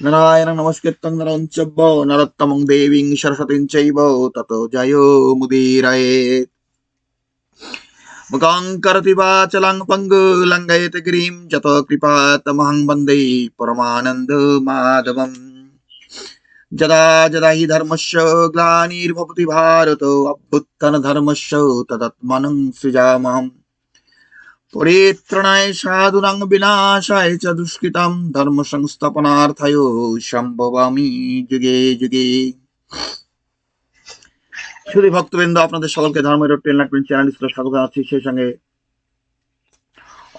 নারায়ণং নমস্কৃত্যং নরং চৈব নরোত্তমং দেবীং সরস্বতীং চৈব ততো জয়ো মুদীরয়েৎ। মুখং করোতি বাচালং পঙ্গুলঙ্ঘয়তে গিরিং যত কৃপাতমহং বন্দে পরমানন্দ মাধবম। যদা যদা হি ধর্মস্য গ্লানির্ভবতি ভারত অভ্যুত্থানধর্মস্য তদাত্মাनं সৃজাম্যহम्। পরিত্রাণায় সাধুনাং বিনাশায় চ দুষ্কৃতাম ধর্ম সংস্থাপনার্থায় সম্ভবামি যুগে যুগে। শুধু ভক্তবৃন্দ, আপনাদের সকলকে ধর্মের চ্যানেল স্বাগত জানাচ্ছি। সেই সঙ্গে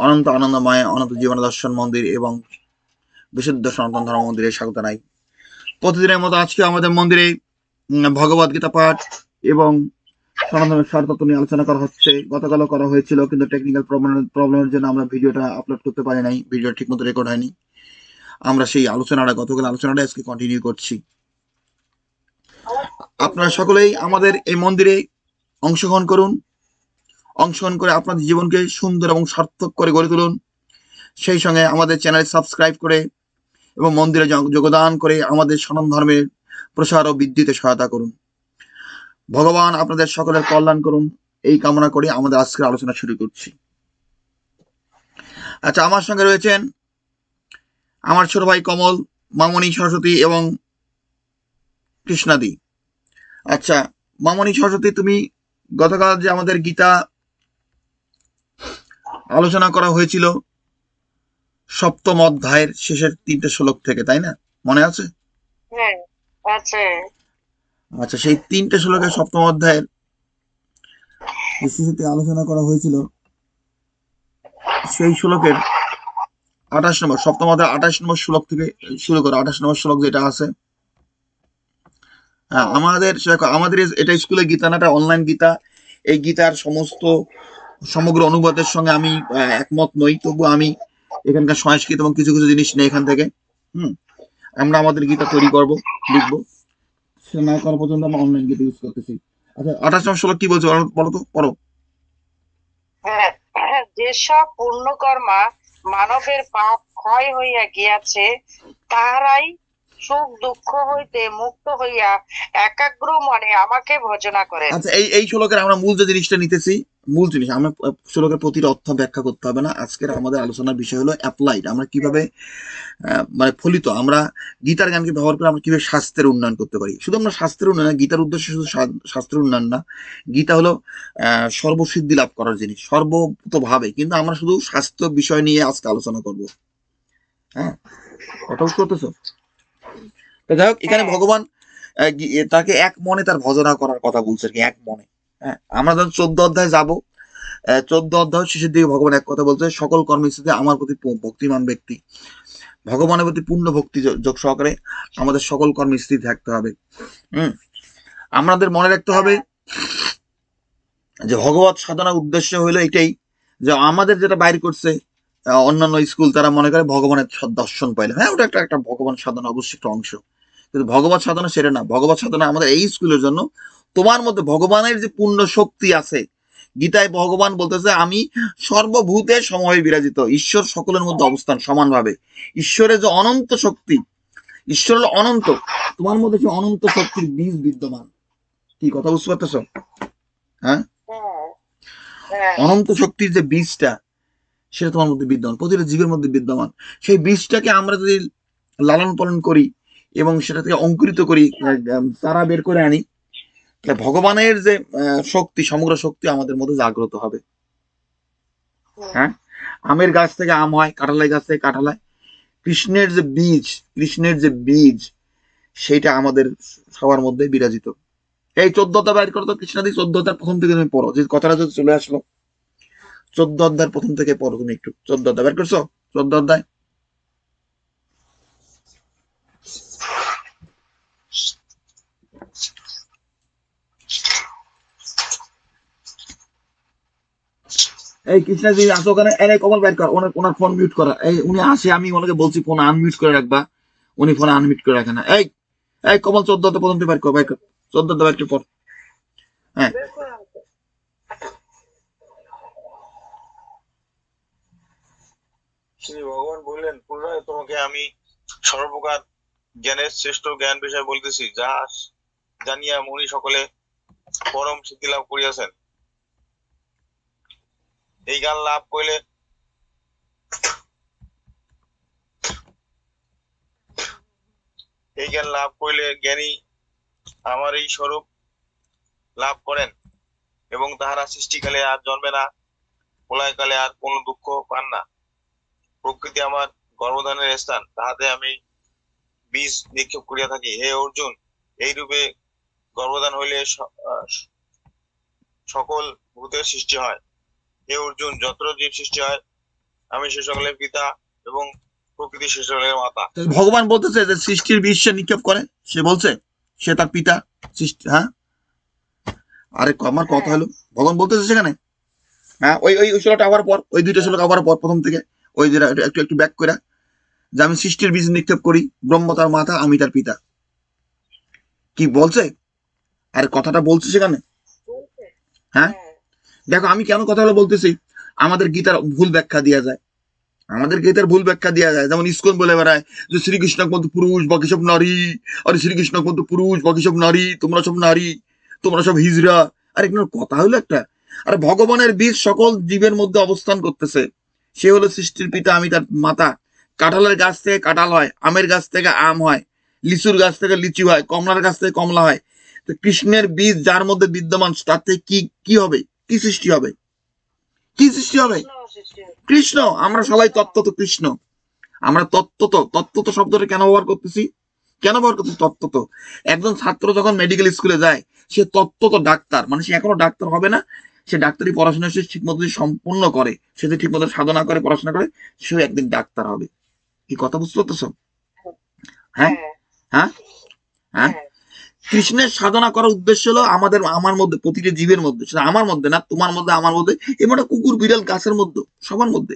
অনন্ত আনন্দময় অনন্ত জীবন দর্শন মন্দির এবং বিশুদ্ধ সনাতন ধর্ম মন্দিরে স্বাগত জানাই। প্রতিদিনের মতো আজকে আমাদের মন্দিরে ভগবত গীতা পাঠ এবং সনাতনের সারতত্ত্ব নিয়ে আলোচনা করা হচ্ছে। গতকালও করা হয়েছিল, কিন্তু টেকনিক্যাল প্রবলেমের জন্য আমরা ভিডিওটা আপলোড করতে পারি নাই, ভিডিও ঠিক মতো রেকর্ড হয়নি। আমরা সেই গতকাল আলোচনাটা আজকে কন্টিনিউ করছি। আপনারা সকলেই আমাদের এই মন্দিরে অংশগ্রহণ করুন, অংশগ্রহণ করে আপনাদের জীবনকে সুন্দর এবং সার্থক করে গড়ে তুলুন। সেই সঙ্গে আমাদের চ্যানেল সাবস্ক্রাইব করে এবং মন্দিরে যোগদান করে আমাদের সনাতন ধর্মের প্রসার ও বৃদ্ধিতে সহায়তা করুন। ভগবান আপনাদের সকলের কল্যাণ করুন, এই কামনা করে আমাদের আজকের আলোচনা শুরু করছি। আচ্ছা, আমার সঙ্গে রয়েছেন আমার ছোট ভাই কমল, মামনি সরস্বতী এবং কৃষ্ণাদি। আচ্ছা মামনি সরস্বতী, তুমি গতকাল যে আমাদের গীতা আলোচনা করা হয়েছিল সপ্তম অধ্যায়ের শেষের 3টে শ্লোক থেকে, তাই না? মনে আছে? হ্যাঁ, আছে। আচ্ছা, সেই 3টে শ্লোকের সপ্তম অধ্যায়ের যে শেষেতে আলোচনা করা হয়েছিল সেই শ্লোকের 28 নম্বর, সপ্তম অধ্যায় 28 নম্বর শ্লোক থেকে শুরু করে 28 নম্বর শ্লোক যেটা আছে। হ্যাঁ, আমাদের এটা স্কুলে গীতা না, এটা অনলাইন গীতা। এই গীতার সমগ্র অনুবাদের সঙ্গে আমি একমত নই, তবু আমি এখানকার সংস্কৃত এবং কিছু কিছু জিনিস নেই এখান থেকে। আমরা আমাদের গীতা তৈরি করব, লিখবো। সে না করা পর্যন্ত আমরা অনলাইন গীতা ইউজ করতেছি। আচ্ছা, 28 নম্বর শ্লোক কি বলছো বলো তো, পড়ো। হ্যাঁ, যেসব পুণ্যকর্মা মানবের পাপ ক্ষয় হইয়া গিয়াছে, তাহারাই সুখ দুঃখ হইতে মুক্ত হইয়া একাগ্র মনে আমাকে ভজনা করেন। আচ্ছা, এই শ্লোকের আমরা মূল যে জিনিসটা নিতেছি, মূল জিনিস আমরা শ্লোকের প্রতিটা অর্থ ব্যাখ্যা করতে হবে না। আজকের আমাদের আলোচনার বিষয় হলো অ্যাপ্লাইড, আমরা কিভাবে মানে ফলিত আমরা গীতার জ্ঞানকে ব্যবহার করে আমরা কিভাবে স্বাস্থ্যের উন্নয়ন করতে পারি। শুধু আমরা স্বাস্থ্যের উন্নয়ন, গীতার উদ্দেশ্য শুধু স্বাস্থ্যের উন্নয়ন না। গীতা হলো সর্বসিদ্ধি লাভ করার জিনিস সর্বতভাবে, কিন্তু আমরা শুধু স্বাস্থ্য বিষয় নিয়ে আজকে আলোচনা করব। হ্যাঁ, কথা বুঝতে পারতেছো? তো যাই হোক, এখানে হ্যাঁ, ভগবান তাকে এক মনে তার ভজনা করার কথা বলছে আর কি, এক মনে। হ্যাঁ, আমরা যখন 14 অধ্যায় যাব, 14 অধ্যায় শেষের দিকে ভগবান এক কথা বলছে, সকল কর্মস্থিতে আমার প্রতি ভক্তিমান ব্যক্তি, ভগবানের প্রতি পূর্ণ ভক্তি যোগ সহকারে আমাদের সকল কর্মে স্থির থাকতে হবে। আমাদের মনে রাখতে হবে হ্যাঁ, যে ভগবত সাধনার উদ্দেশ্য হলো এটাই, যে আমাদের যেটা বাইর করছে অন্যান্য স্কুল, তারা মনে করে ভগবানের দর্শন পাইলে, হ্যাঁ ওটা একটা ভগবান সাধনা অবশ্যই একটা অংশ, কিন্তু ভগবত সাধনা সেটা না। ভগবত সাধনা আমাদের এই স্কুলের জন্য, তোমার মধ্যে ভগবানের যে পূর্ণ শক্তি আছে। গীতায় ভগবান বলতেছে, আমি সর্বভূতের সময় বিরাজিত, ঈশ্বর সকলের মধ্যে অবস্থান সমানভাবে। ঈশ্বরের যে অনন্ত শক্তি, ঈশ্বর হলো অনন্ত, তোমার মধ্যে যে অনন্ত শক্তির বীজ বিদ্যমান। কি কথা বুঝতে পারতেছ? হ্যাঁ, হ্যাঁ, হ্যাঁ, অনন্ত শক্তির যে বীজটা, সেটা তোমার মধ্যে বিদ্যমান, প্রতিটা জীবের মধ্যে বিদ্যমান। সেই বীজটাকে আমরা যদি লালন পালন করি এবং সেটা থেকে অঙ্কুরিত করি, চারা বের করে আনি, তাহলে ভগবানের যে শক্তি, সমগ্র শক্তি আমাদের মধ্যে জাগ্রত হবে। হ্যাঁ, আমের গাছ থেকে আম হয়, কাঁঠালের গাছ থেকে কাঁঠাল হয়। কৃষ্ণের যে বীজ সেইটা আমাদের সবার মধ্যে বিরাজিত। এই 14 অধ্যায় বাইর করো তো কৃষ্ণাদি, 14 অধ্যায় প্রথম থেকে তুমি পড়ো, যে কথাটা যদি চলে আসলো। 14 অধ্যায় প্রথম থেকে পড়ো তুমি একটু। 14 অধ্যায় বের করছো? 14 অধ্যায়। এই কৃষ্ণাদি আসো ওখানে, এনে কমল বের কর, ওনার ফোন মিউট করা। এই উনি আসে, আমি ওনাকে বলছি ফোন আনমিউট করে রাখবা, উনি ফোন আনমিউট করে রাখে না। এই কমল 14 অধ্যায় প্রথম থেকে বের কর, বের কর। 14 অধ্যায় বের পর। হ্যাঁ, বের করে আনতে। শ্রী ভগবান বললেন, পুনরায় তোমাকে আমি সর্বপ্রকার জ্ঞানের শ্রেষ্ঠ জ্ঞান বিষয় বলতেছি, যা জানিয়া মুনি সকলে পরম সিদ্ধি লাভ করিয়াছেন। এই জ্ঞান লাভ করিলে জ্ঞানী আমার এই স্বরূপ লাভ করেন এবং তাহারা সৃষ্টিকালে আর জন্মে না, প্রলয়কালে আর কোনো দুঃখ পান না। প্রকৃতি আমার গর্ভধানের স্থান, তাহাতে আমি বীজ নিক্ষেপ করিয়া থাকি। হে অর্জুন, এই রূপে গর্ভধান হইলে সকল ভূতের সৃষ্টি হয়। হে অর্জুন, যত জীব সৃষ্টি হয় আমি সে সকলের পিতা এবং প্রকৃতি সে সকলের মাতা। ভগবান বলতেছে যে সৃষ্টির বীজ সে নিক্ষেপ করে, সে বলছে সে তার পিতা সৃষ্টি। হ্যাঁ, আরে আমার কথা হলো ভগবান বলতেছে সেখানে, হ্যাঁ, ওই ওই শ্লোকটা আবার পর, ওই দুইটা শ্লোক আবার পর, প্রথম থেকে ওই যেটা একটু একটু ব্যাক করে, যে আমি সৃষ্টির বীজ নিক্ষেপ করি, ব্রহ্ম তার মাতা, আমি তার পিতা। কি বলছে? আরে কথাটা বলছে সেখানে। হ্যাঁ, দেখো আমি কেন কথাগুলো বলতেছি। আমাদের গীতার ভুল ব্যাখ্যা দেওয়া যায়, আমাদের গীতার ভুল ব্যাখ্যা দেওয়া যায়। যেমন ইসকন বলে বেড়ায় যে শ্রীকৃষ্ণ কিন্তু পুরুষ, বাকি সব নারী। আরে শ্রীকৃষ্ণ কিন্তু পুরুষ, বাকি সব নারী, তোমরা সব নারী, তোমরা সব হিজড়া। আরে এগুলোর কথা হলো একটা। আরে ভগবানের বীজ সকল জীবের মধ্যে অবস্থান করতেছে, সে হলো সৃষ্টির পিতা, আমি তার মাতা। কাঁঠালের গাছ থেকে কাঁঠাল হয়, আমের গাছ থেকে আম হয়, লিচুর গাছ থেকে লিচু হয়, কমলার গাছ থেকে কমলা হয়। তো কৃষ্ণের বীজ যার মধ্যে বিদ্যমান, তার থেকে কি কি হবে? কি সৃষ্টি হবে? কি সৃষ্টি হবে? কৃষ্ণ। আমরা সবাই তত্ত্বত কৃষ্ণ। আমরা তত্ত্বত শব্দটা কেন ব্যবহার করতেছি? কেন ব্যবহার করতেছি তত্ত্বত? একজন ছাত্র যখন মেডিকেল স্কুলে যায়, সে তত্ত্বত ডাক্তার, মানে সে এখনো ডাক্তার হবে না, সে ডাক্তারি পড়াশোনা সে ঠিক মতো সম্পূর্ণ করে, সে যদি ঠিক মতো সাধনা করে, পড়াশোনা করে, সে একদিন ডাক্তার হবে। কি কথা বুঝতে পারতেছো? হ্যাঁ, হ্যাঁ, হ্যাঁ। কৃষ্ণের সাধনা করার উদ্দেশ্য হলো আমাদের, আমার মধ্যে, প্রতিটি জীবের মধ্যে, সেটা আমার মধ্যে না, তোমার মধ্যে, আমার মধ্যে, এমন কুকুর বিড়াল গাছের মধ্যে, সবার মধ্যে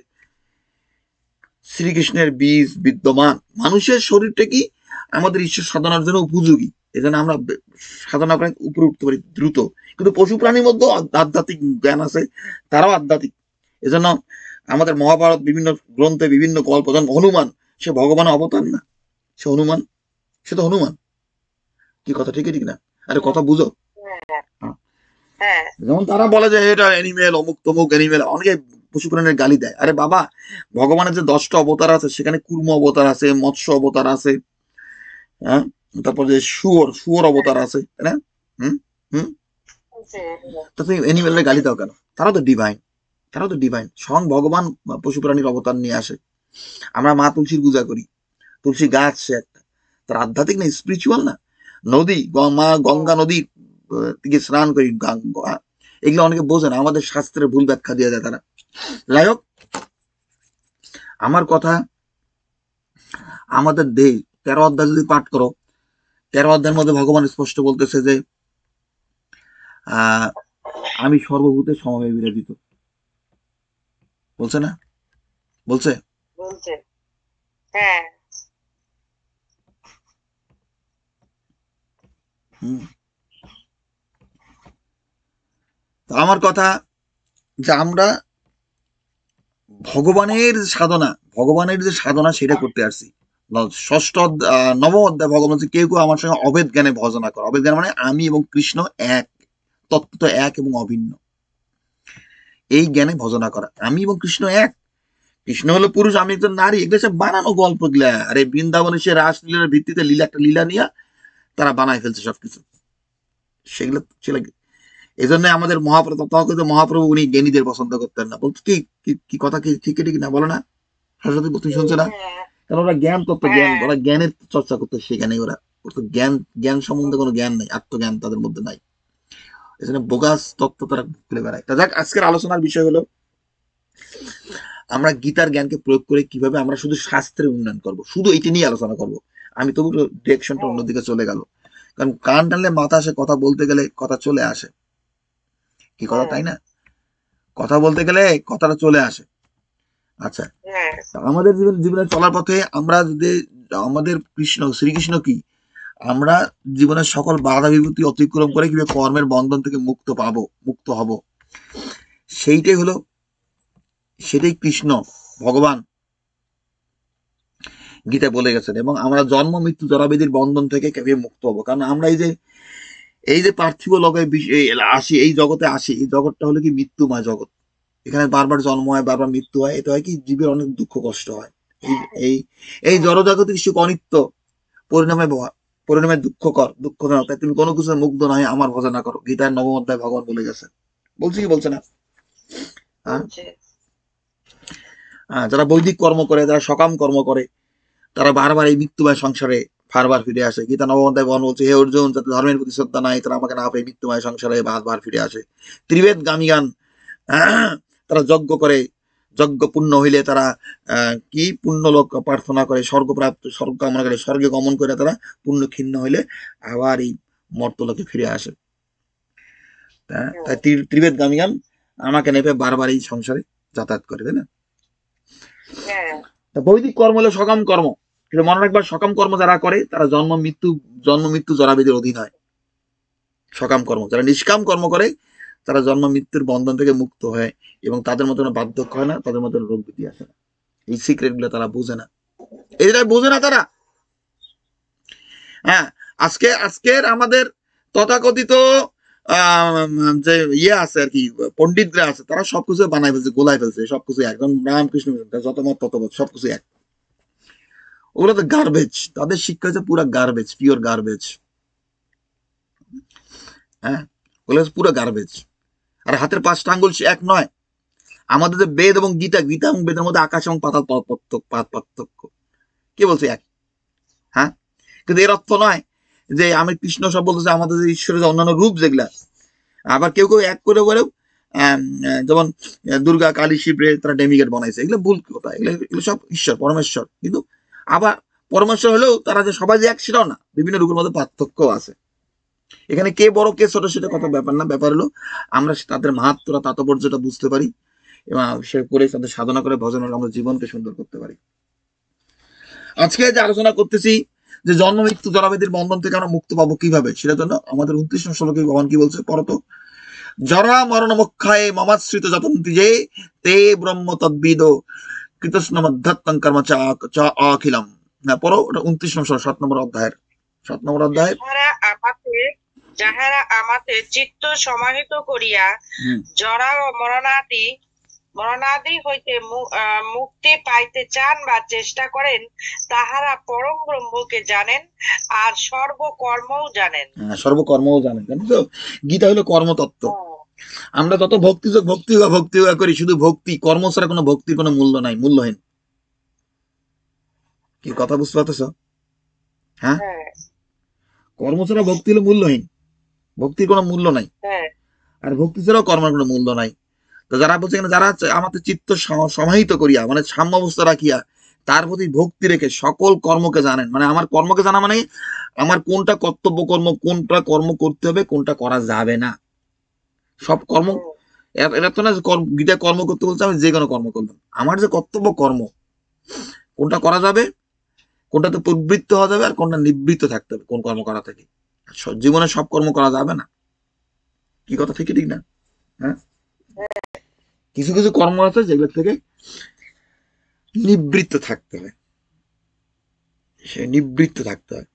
শ্রীকৃষ্ণের বীজ বিদ্যমান। মানুষের শরীরটা কি আমাদের ঈশ্বর সাধনার জন্য উপযোগী, এজন্য আমরা সাধনা করে উপরে উঠতে পারি দ্রুত। কিন্তু পশু প্রাণীর মধ্যে আধ্যাত্মিক জ্ঞান আছে, তারাও আধ্যাত্মিক। এজন্য আমাদের মহাভারত বিভিন্ন গ্রন্থে বিভিন্ন গল্প, যেমন হনুমান, সে ভগবানের অবতার না, সে হনুমান, সে তো হনুমান। কি কথা ঠিক ঠিক না? আরে কথা বুঝো। যেমন তারা বলে যে এটা অ্যানিমেল, অমুক তমুক অ্যানিমেল, অনেকে পশু প্রাণীর গালি দেয়। আরে বাবা, ভগবানের যে 10টা অবতার আছে, সেখানে কুর্ম অবতার আছে, মৎস্য অবতার আছে, হ্যাঁ, তারপর যে শুয়োর অবতার আছে, তাই না? হুম, হুম। তো তুমি অ্যানিমেলের গালি দাও কেন? তারা তো ডিভাইন, তারা তো ডিভাইন। স্বয়ং ভগবান পশু প্রাণীর অবতার নিয়ে আসে। আমরা মা তুলসীর পূজা করি, তুলসী গাছ সে একটা, তার আধ্যাত্মিক না, স্পিরিচুয়াল না? নদী, মা গঙ্গা নদীর দিকে স্নান করি, এগুলো অনেকে বোঝে না, আমাদের শাস্ত্রের ভুল ব্যাখ্যা দিয়ে দেয় তারা। যাই হোক, আমার কথা, আমাদের দেহ 13 অধ্যায় যদি পাঠ করো, 13 অধ্যায়ের মধ্যে ভগবান স্পষ্ট বলতেছে যে আমি সর্বভূতের সমভাবে বিরাজিত। বলছে না? বলছে, বলছে। হ্যাঁ, আমার কথা যে আমরা ভগবানের যে সাধনা সেটা করতে আসছি। ষষ্ঠ নবম অধ্যায় ভগবান বলছে, কেউ কেউ আমার সঙ্গে অভেদ জ্ঞানে ভজনা করো। অভেদ জ্ঞান মানে আমি এবং কৃষ্ণ এক, তত্ত্ব এক এবং অভিন্ন, এই জ্ঞানে ভজনা করা। আমি এবং কৃষ্ণ এক, কৃষ্ণ হলো পুরুষ, আমি একজন নারী। এগুলো সব বানানো গল্প গুলা। আরে বৃন্দাবনে সে রাসলীলার ভিত্তিতে একটা লীলা নিয়ে তারা বানায় ফেলছে সবকিছু, সেগুলো ছিল। এই জন্য আমাদের মহাপ্রভু উনি জ্ঞানীদের পছন্দ করতেন না। বলতো কি কি কথা, কি ঠিক ঠিক না বলো না সরস্বতী? তুমি শুনছো না? কারণ ওরা জ্ঞান তত্ত্ব, ওরা জ্ঞানের চর্চা করতে সেখানে, ওরা জ্ঞান, জ্ঞান সম্বন্ধে কোনো জ্ঞান নেই, আত্মজ্ঞান তাদের মধ্যে নাই। এই জন্য বোগাস তত্ত্ব তারা খুলে বেড়ায়। তা যাক, আজকের আলোচনার বিষয় হলো আমরা গীতার জ্ঞানকে প্রয়োগ করে কিভাবে আমরা শুধু শাস্ত্রের উন্নয়ন করব, শুধু এইটা নিয়ে আলোচনা করব। আমি তবু ডিরেকশনটা অন্যদিকে চলে গেল, কারণ কান টানলে মাথা আসে, কথা বলতে গেলে কথা চলে আসে। কি কথা, তাই না? কথা বলতে গেলে কথাটা চলে আসে। আচ্ছা, আমাদের জীবনে চলার পথে আমরা যদি আমাদের শ্রীকৃষ্ণ কি, আমরা জীবনের সকল বাধা বিপত্তি অতিক্রম করে কিভাবে কর্মের বন্ধন থেকে মুক্ত হব, সেইটাই হলো, সেটাই কৃষ্ণ ভগবান গীতা বলে গেছেন। এবং আমরা জন্ম মৃত্যু জরাবেদির বন্ধন থেকে কেবল মুক্ত হবো, কারণ আমরা এই যে পার্থিব লোকে আসি, এই জগতে আসি, এই জগৎটা হলো কি মৃত্যুময় জগৎ। এখানে বারবার জন্ম হয়, বারবার মৃত্যু হয়, এটা হয় কি জীবের অনেক দুঃখ কষ্ট হয়। এই এই এই জড়জাগতিক সুখ অনিত্য, পরিণামে পরিণামে দুঃখজনক, তাই তুমি কোনো কিছু মুগ্ধ নয় আমার ভজনা করো, গীতার 9ম অধ্যায় ভগবান বলে গেছে। বলছি কি বলছে না? হ্যাঁ, বলছে। যারা বৈদিক কর্ম করে, যারা সকাম কর্ম করে, তারা বারবার এই মৃত্যুময় সংসারে বারবার ফিরে আসে। গীতা 9ম অধ্যায় ভগবান বলছে, হে অর্জুন, যাতে ধর্মের প্রতি শ্রদ্ধা নাই তারা আমাকে না পেয়ে মৃত্যুময় সংসারে বারবার ফিরে আসে। ত্রিবেদ গামিগান, তারা যজ্ঞ করে, যজ্ঞ পূর্ণ হইলে তারা কি পুণ্য লোক প্রার্থনা করে, স্বর্গপ্রাপ্ত, স্বর্গ কামনা করে, স্বর্গে গমন করে তারা পুণ্য ক্ষীণ হইলে আবার এই মর্তলোকে ফিরে আসে। তাই ত্রিবেদ গামিগান আমাকে নেপে বারবার এই সংসারে যাতায়াত করে, তাই না? হ্যাঁ, বৈদিক কর্ম হলো সকাম কর্ম, কিন্তু মনে রাখবার সকাম কর্ম যারা করে তারা জন্ম মৃত্যু জরাবেদের অধীন হয়। সকাম কর্ম যারা নিষ্কাম কর্ম করে তারা জন্ম মৃত্যুর বন্ধন থেকে মুক্ত হয়, এবং তাদের মধ্যে কোনো বার্ধক্য হয় না, তাদের মধ্যে রোগ ব্যাধি আসে না। এই সিক্রেট গুলো তারা বোঝে না, এটা বোঝে না তারা। হ্যাঁ, আজকের আমাদের তথাকথিত যে আছে আর কি, পণ্ডিতরা আছে, তারা সবকিছু বানাই ফেলছে, গোলাই ফেলছে সবকিছু, একদম রামকৃষ্ণ যত মত তত মত সবকিছু এক। ওগুলো তো গার্বেজ, তাদের শিক্ষা হচ্ছে পুরো গার্বেজ, পিওর গার্বেজ। হ্যাঁ, ওগুলো পুরো গার্বেজ। আর হাতের 5টা আঙ্গুল এক নয়। আমাদের যে বেদ এবং গীতা এবং বেদের মধ্যে আকাশ এবং পাতাল পার্থক্য। কে বলছে এক? হ্যাঁ, কিন্তু এর অর্থ নয় যে আমি কৃষ্ণ সব বলতেছে আমাদের যে ঈশ্বরের অন্যান্য রূপ যেগুলা, আবার কেউ এক করে বলেও যেমন দুর্গা কালী শিবরে তারা ডেমিগেট বানাইছে, এগুলো ভুল কথা। এগুলো সব ঈশ্বর, পরমেশ্বর। কিন্তু আবার পরমেশ্বর হলেও তারা যে সবাই যে এক সেটাও না, বিভিন্ন রূপের মধ্যে পার্থক্য আছে। এখানে কে বড় কে ছোট সেটা কথা ব্যাপার না, ব্যাপার হলো আমরা তাদের মাহাত্মরা তাৎপর্যটা বুঝতে পারি, এবং সে করে তাদের সাধনা করে ভজন আমরা জীবনকে সুন্দর করতে পারি। আজকে যে আলোচনা করতেছি যে জন্ম মৃত্যু জরাবেদির বন্ধন থেকে আমরা মুক্ত পাবো কিভাবে, সেটার জন্য আমাদের 29 শ্লোকে ভগবান কি বলছে, পরত জরা মরণ মোক্ষায় মমাশ্রিত যতন্তি যে তে ব্রহ্ম তদ্বিদ কৃতস্ন মধ্যাত্মং কর্ম চা অখিলম। না পড়ো, ওটা 29 শ্লোক 7 নম্বর অধ্যায়ের। যাহারা আমাদের চিত্ত সমাহিত করিয়া জরা ও মরণাদি হইতে মুক্তি পাইতে চান বা চেষ্টা করেন, তাহারা পরম ব্রহ্মকে জানেন আর সর্বকর্মও জানেন। জানেন তো, গীতা হলো কর্মতত্ত্ব। আমরা তত ভক্তি করি, শুধু ভক্তি, কর্ম ছাড়া কোনো ভক্তির কোনো মূল্য নাই, মূল্যহীন। কি কথা বুঝতে পারতেছ? হ্যাঁ, কর্ম ছাড়া ভক্তি হলো মূল্যহীন, ভক্তির কোনো মূল্য নাই। আর ভক্তি ছাড়াও কর্মের কোনো মূল্য নাই। তো যারা বলছে যারা আমাদের চিত্ত সমাহিত করিয়া, মানে সাম্য অবস্থা রাখিয়া তার প্রতি ভক্তি রেখে সকল কর্মকে জানেন, মানে আমার কর্মকে জানা মানে আমার কোনটা কর্তব্য কর্ম, কোনটা কর্ম করতে হবে, কোনটা করা যাবে না। সব কর্ম, এটা তো না গীতা কর্ম করতে বলছে আমি যে কোনো কর্ম করলাম, আমার যে কর্তব্য কর্ম, কোনটা করা যাবে, কোনটাতে প্রবৃত্ত হওয়া যাবে, আর কোনটা নিবৃত্ত থাকতে হবে, কোন কর্ম করা থেকে। জীবনে সব কর্ম করা যাবে না। কি কথা ঠিক না? হ্যাঁ, কিছু কিছু কর্ম আছে যেগুলো থেকে নিবৃত্ত থাকতে হবে, সে নিবৃত্ত থাকতে হয়।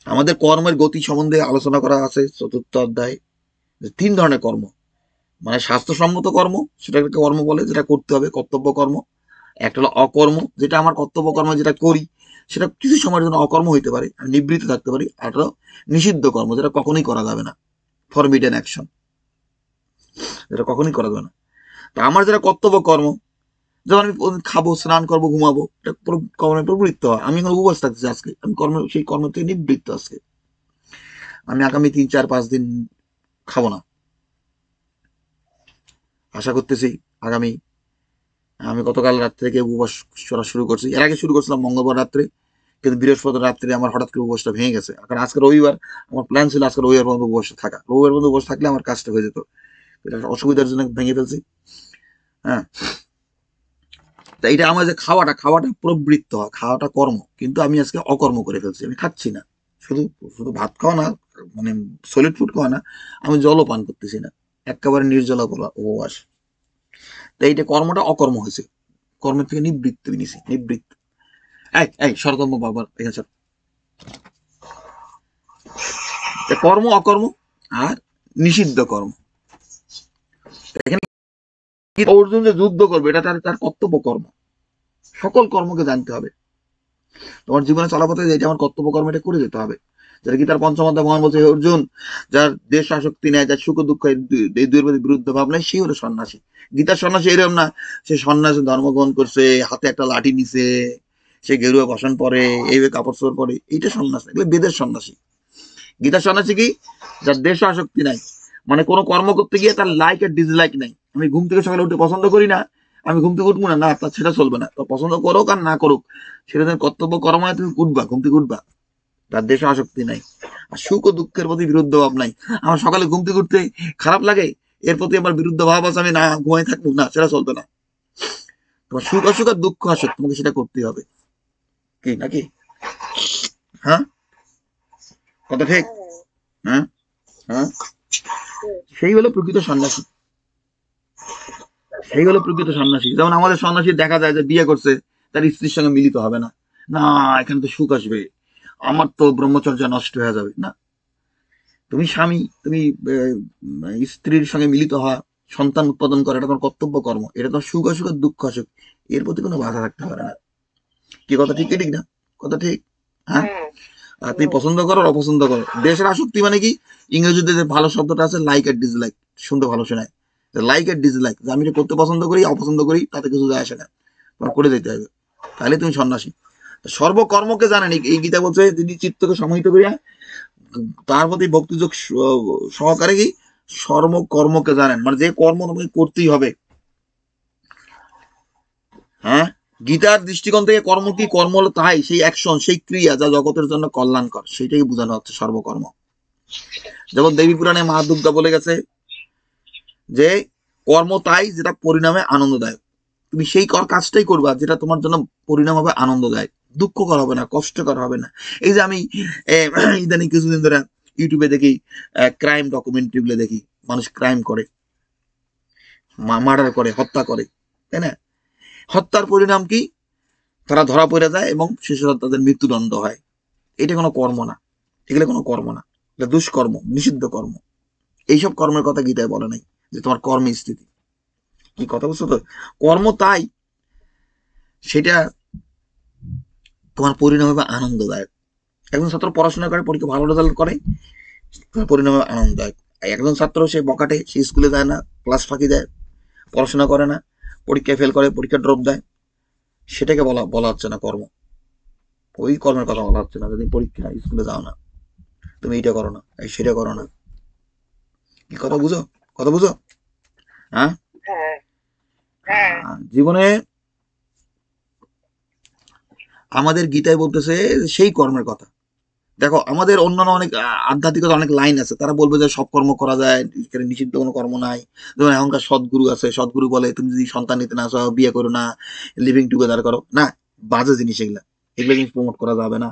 আমাদের কর্মের গতি সম্বন্ধে আলোচনা করা আছে 4র্থ অধ্যায়, 3 ধরনের কর্ম, মানে স্বাস্থ্যসম্মত কর্ম, সেটা একটা কর্ম বলে, যেটা করতে হবে, কর্তব্য কর্ম। একটা হলো অকর্ম, যেটা আমার কর্তব্য কর্ম যেটা করি সেটা কিছু সময়ের জন্য অকর্ম হইতে পারে, আমি নিবৃত্ত থাকতে পারি। আর হলো নিষিদ্ধ কর্ম, যেটা কখনোই করা যাবে না, ফরবিডেন অ্যাকশন, যেটা কখনোই করা যাবে না। তো আমার যেটা কর্তব্য কর্ম, যেমন আমি খাবো, স্নান করবো, ঘুমাবো, এটা কর্মের প্রবৃত্ত হয়। আমি এখন উপবাস থাকতেছি আজকে, আমি সেই কর্ম থেকে নিবৃত্ত। আজকে আমি আগামী 3-4-5 দিন খাবো না, আশা করতেছি। আমি গতকাল রাত থেকে উপবাস করা শুরু করছি। এর আগে শুরু করছিলাম মঙ্গলবার রাত্রে, কিন্তু বৃহস্পতিবার রাত্রে আমার হঠাৎ করে উপবাসটা ভেঙে গেছে। কারণ আজকে রবিবার, আমার প্ল্যান ছিল আজকে রবিবার পর্যন্ত উপবাস থাকা। রবিবার পর্যন্ত উপবাস থাকলে আমার কাজটা হয়ে যেত, এটা অসুবিধার জন্য ভেঙে ফেলছি। হ্যাঁ, তা এটা আমার যে খাওয়াটা প্রবৃত্ত হয়, খাওয়াটা কর্ম, কিন্তু আমি আজকে অকর্ম করে ফেলছি। আমি খাচ্ছি না, শুধু ভাত খাওয়া না, মানে সলিড ফুড খাওয়া না, আমি জলও পান করতেছি না, একেবারে নির্জলা উপবাস। তো এইটা কর্মটা অকর্ম হয়েছে, কর্মের থেকে নিবৃত্ত। এই সরকর্ম বাবা এখানে সর। কর্ম অকর্ম আর নিষিদ্ধ কর্ম। এখানে অর্জুন যে যুদ্ধ করবে এটা তার তার কর্তব্য কর্ম। সকল কর্মকে জানতে হবে। তোমার জীবনে চলাপথে এটা আমার কর্তব্য কর্ম, এটা করে যেতে হবে। যেটা গীতার পঞ্চম অধ্যায় ভগবান বলছে, হে অর্জুন, যার দেশ আসক্তি নেয়, যার সুখ দুঃখ এই দুইয়ের প্রতি বিরুদ্ধ ভাব নেই, সেই হলো সন্ন্যাসী। গীতার সন্ন্যাসী এরকম না সে সন্ন্যাসী ধর্মগ্রহণ করছে, হাতে একটা লাঠি নিছে, সে গেরুয়া বসন পরে, এইভাবে কাপড় চোপড় পরে, এইটা সন্ন্যাস না, এগুলো বেদের সন্ন্যাসী। গীতার সন্ন্যাসী কি? যার দেশ আসক্তি নাই, মানে কোনো কর্ম করতে গিয়ে তার লাইক আর ডিসলাইক নাই। আমি ঘুম থেকে সকালে উঠে পছন্দ করি না, আমি ঘুম থেকে উঠবো না, না, তার সেটা চলবে না। তো পছন্দ করুক আর না করুক, সেটা তোমার কর্তব্য কর্ম হয়, তুমি উঠবা, ঘুম থেকে উঠবা। তার দেশে আসক্তি নাই, আর সুখ ও দুঃখের প্রতি বিরুদ্ধ ভাব নাই। আমার সকালে ঘুম থেকে উঠতে খারাপ লাগে, এর প্রতি আমার বিরুদ্ধ ভাব আছে, আমি না ঘুমাই থাকবো, না, সেটা চলবে না। তোমার সুখ অসুখ আর দুঃখ আসুক, তোমাকে সেটা করতেই হবে, কি নাকি? হ্যাঁ, কথা ঠিক? হ্যাঁ, হ্যাঁ, সেই হলো প্রকৃত সন্ন্যাসী। সেই হলো প্রকৃত সন্ন্যাসী। যেমন আমাদের সন্ন্যাসী দেখা যায় যে বিয়ে করছে, তার স্ত্রীর সঙ্গে মিলিত হবে না, না এখানে তো সুখ আসবে, আমার তো ব্রহ্মচর্য নষ্ট হয়ে যাবে না। তুমি স্বামী, তুমি স্ত্রীর সঙ্গে মিলিত হওয়া, সন্তান উৎপাদন করা, এটা তোমার কর্তব্য কর্ম। এটা তোমার সুখ আসুক আর দুঃখ আসুক, এর প্রতি কোনো বাধা থাকতে পারে না। কি কথা ঠিক কি ঠিক না? কথা ঠিক? হ্যাঁ। আর তুমি পছন্দ করো আর অপছন্দ করো। দেশের আসক্তি মানে কি? ইংরেজিতে যে ভালো শব্দটা আছে, লাইক আর ডিসলাইক, শুনতে ভালো শোনায়। লাইক আর ডিসলাইক, আমি এটা করতে পছন্দ করি, অপছন্দ করি, তাতে কিছু যায় আসে না, তোমার করে যেতে হবে, তাহলে তুমি সন্ন্যাসী। সর্বকর্মকে জানেন, এই গীতা বলছে, যদি চিত্তকে সমাহিত করিয়া তার প্রতি ভক্তিযোগ সহকারে কি সর্বকর্মকে জানেন, মানে যে কর্ম তোমাকে করতেই হবে। হ্যাঁ, গীতার দৃষ্টিকোণ থেকে কর্ম কি? কর্ম হলো তাই সেই অ্যাকশন, সেই ক্রিয়া যা জগতের জন্য কল্যাণকর, সেটাই বোঝানো হচ্ছে সর্বকর্ম। যেমন দেবী পুরাণে মা দুর্গা বলে গেছে যে কর্ম তাই যেটা পরিণামে আনন্দদায়ক। তুমি সেই কাজটাই করবা যেটা তোমার জন্য পরিণাম হবে আনন্দদায়ক, দুঃখকর হবে না, কষ্টকর হবে না। এই যে আমি ইদানিং কিছুদিন ধরে ইউটিউবে দেখি, ক্রাইম ডকুমেন্টারি গুলো দেখি, মানুষ ক্রাইম করে, মার্ডার করে, হত্যা করে, তাই না? হত্যার পরিণাম কি? তারা ধরা পড়ে যায় এবং শেষে তাদের মৃত্যুদণ্ড হয়। এটা কোনো কর্ম না, এগুলো কোনো কর্ম না, এটা দুষ্কর্ম, নিষিদ্ধ কর্ম। এইসব কর্মের কথা গীতায় বলে নাই যে তোমার কর্মের স্থিতি। কি কথা বুঝছো তো? কর্ম তাই সেটা তোমার পরিণাম হবে আনন্দদায়ক। একজন ছাত্র পড়াশোনা করে, পরীক্ষা ভালো রেজাল্ট করে, তার পরিণাম হবে আনন্দদায়ক। একজন ছাত্র সে বকাটে, সে স্কুলে যায় না, ক্লাস ফাঁকি দেয়, পড়াশোনা করে না, পরীক্ষায় ফেল করে, পরীক্ষা ড্রপ দেয়, সেটাকে বলা হচ্ছে না কর্ম। ওই কর্মের কথা বলা হচ্ছে না। যদি পরীক্ষা স্কুলে যাও না, তুমি এইটা করো না, সেটা করো না। কি কথা বুঝো? কথা বুঝো? হ্যাঁ, জীবনে আমাদের গীতায় বলতেছে সেই কর্মের কথা। দেখো, আমাদের অন্যান্য অনেক আধ্যাত্মিকতা অনেক লাইন আছে, তারা বলবে যে সব কর্ম করা যায়, এখানে নিষিদ্ধ কোনো কর্ম নাই। যেমন এখনকার সদ্গুরু আছে, সদ্গুরু বলে তুমি যদি সন্তান নিতে না চাও, বিয়ে করো না, লিভিং টুগেদার করো না, বাজে জিনিস এগুলা, এগুলো জিনিস প্রমোট করা যাবে না।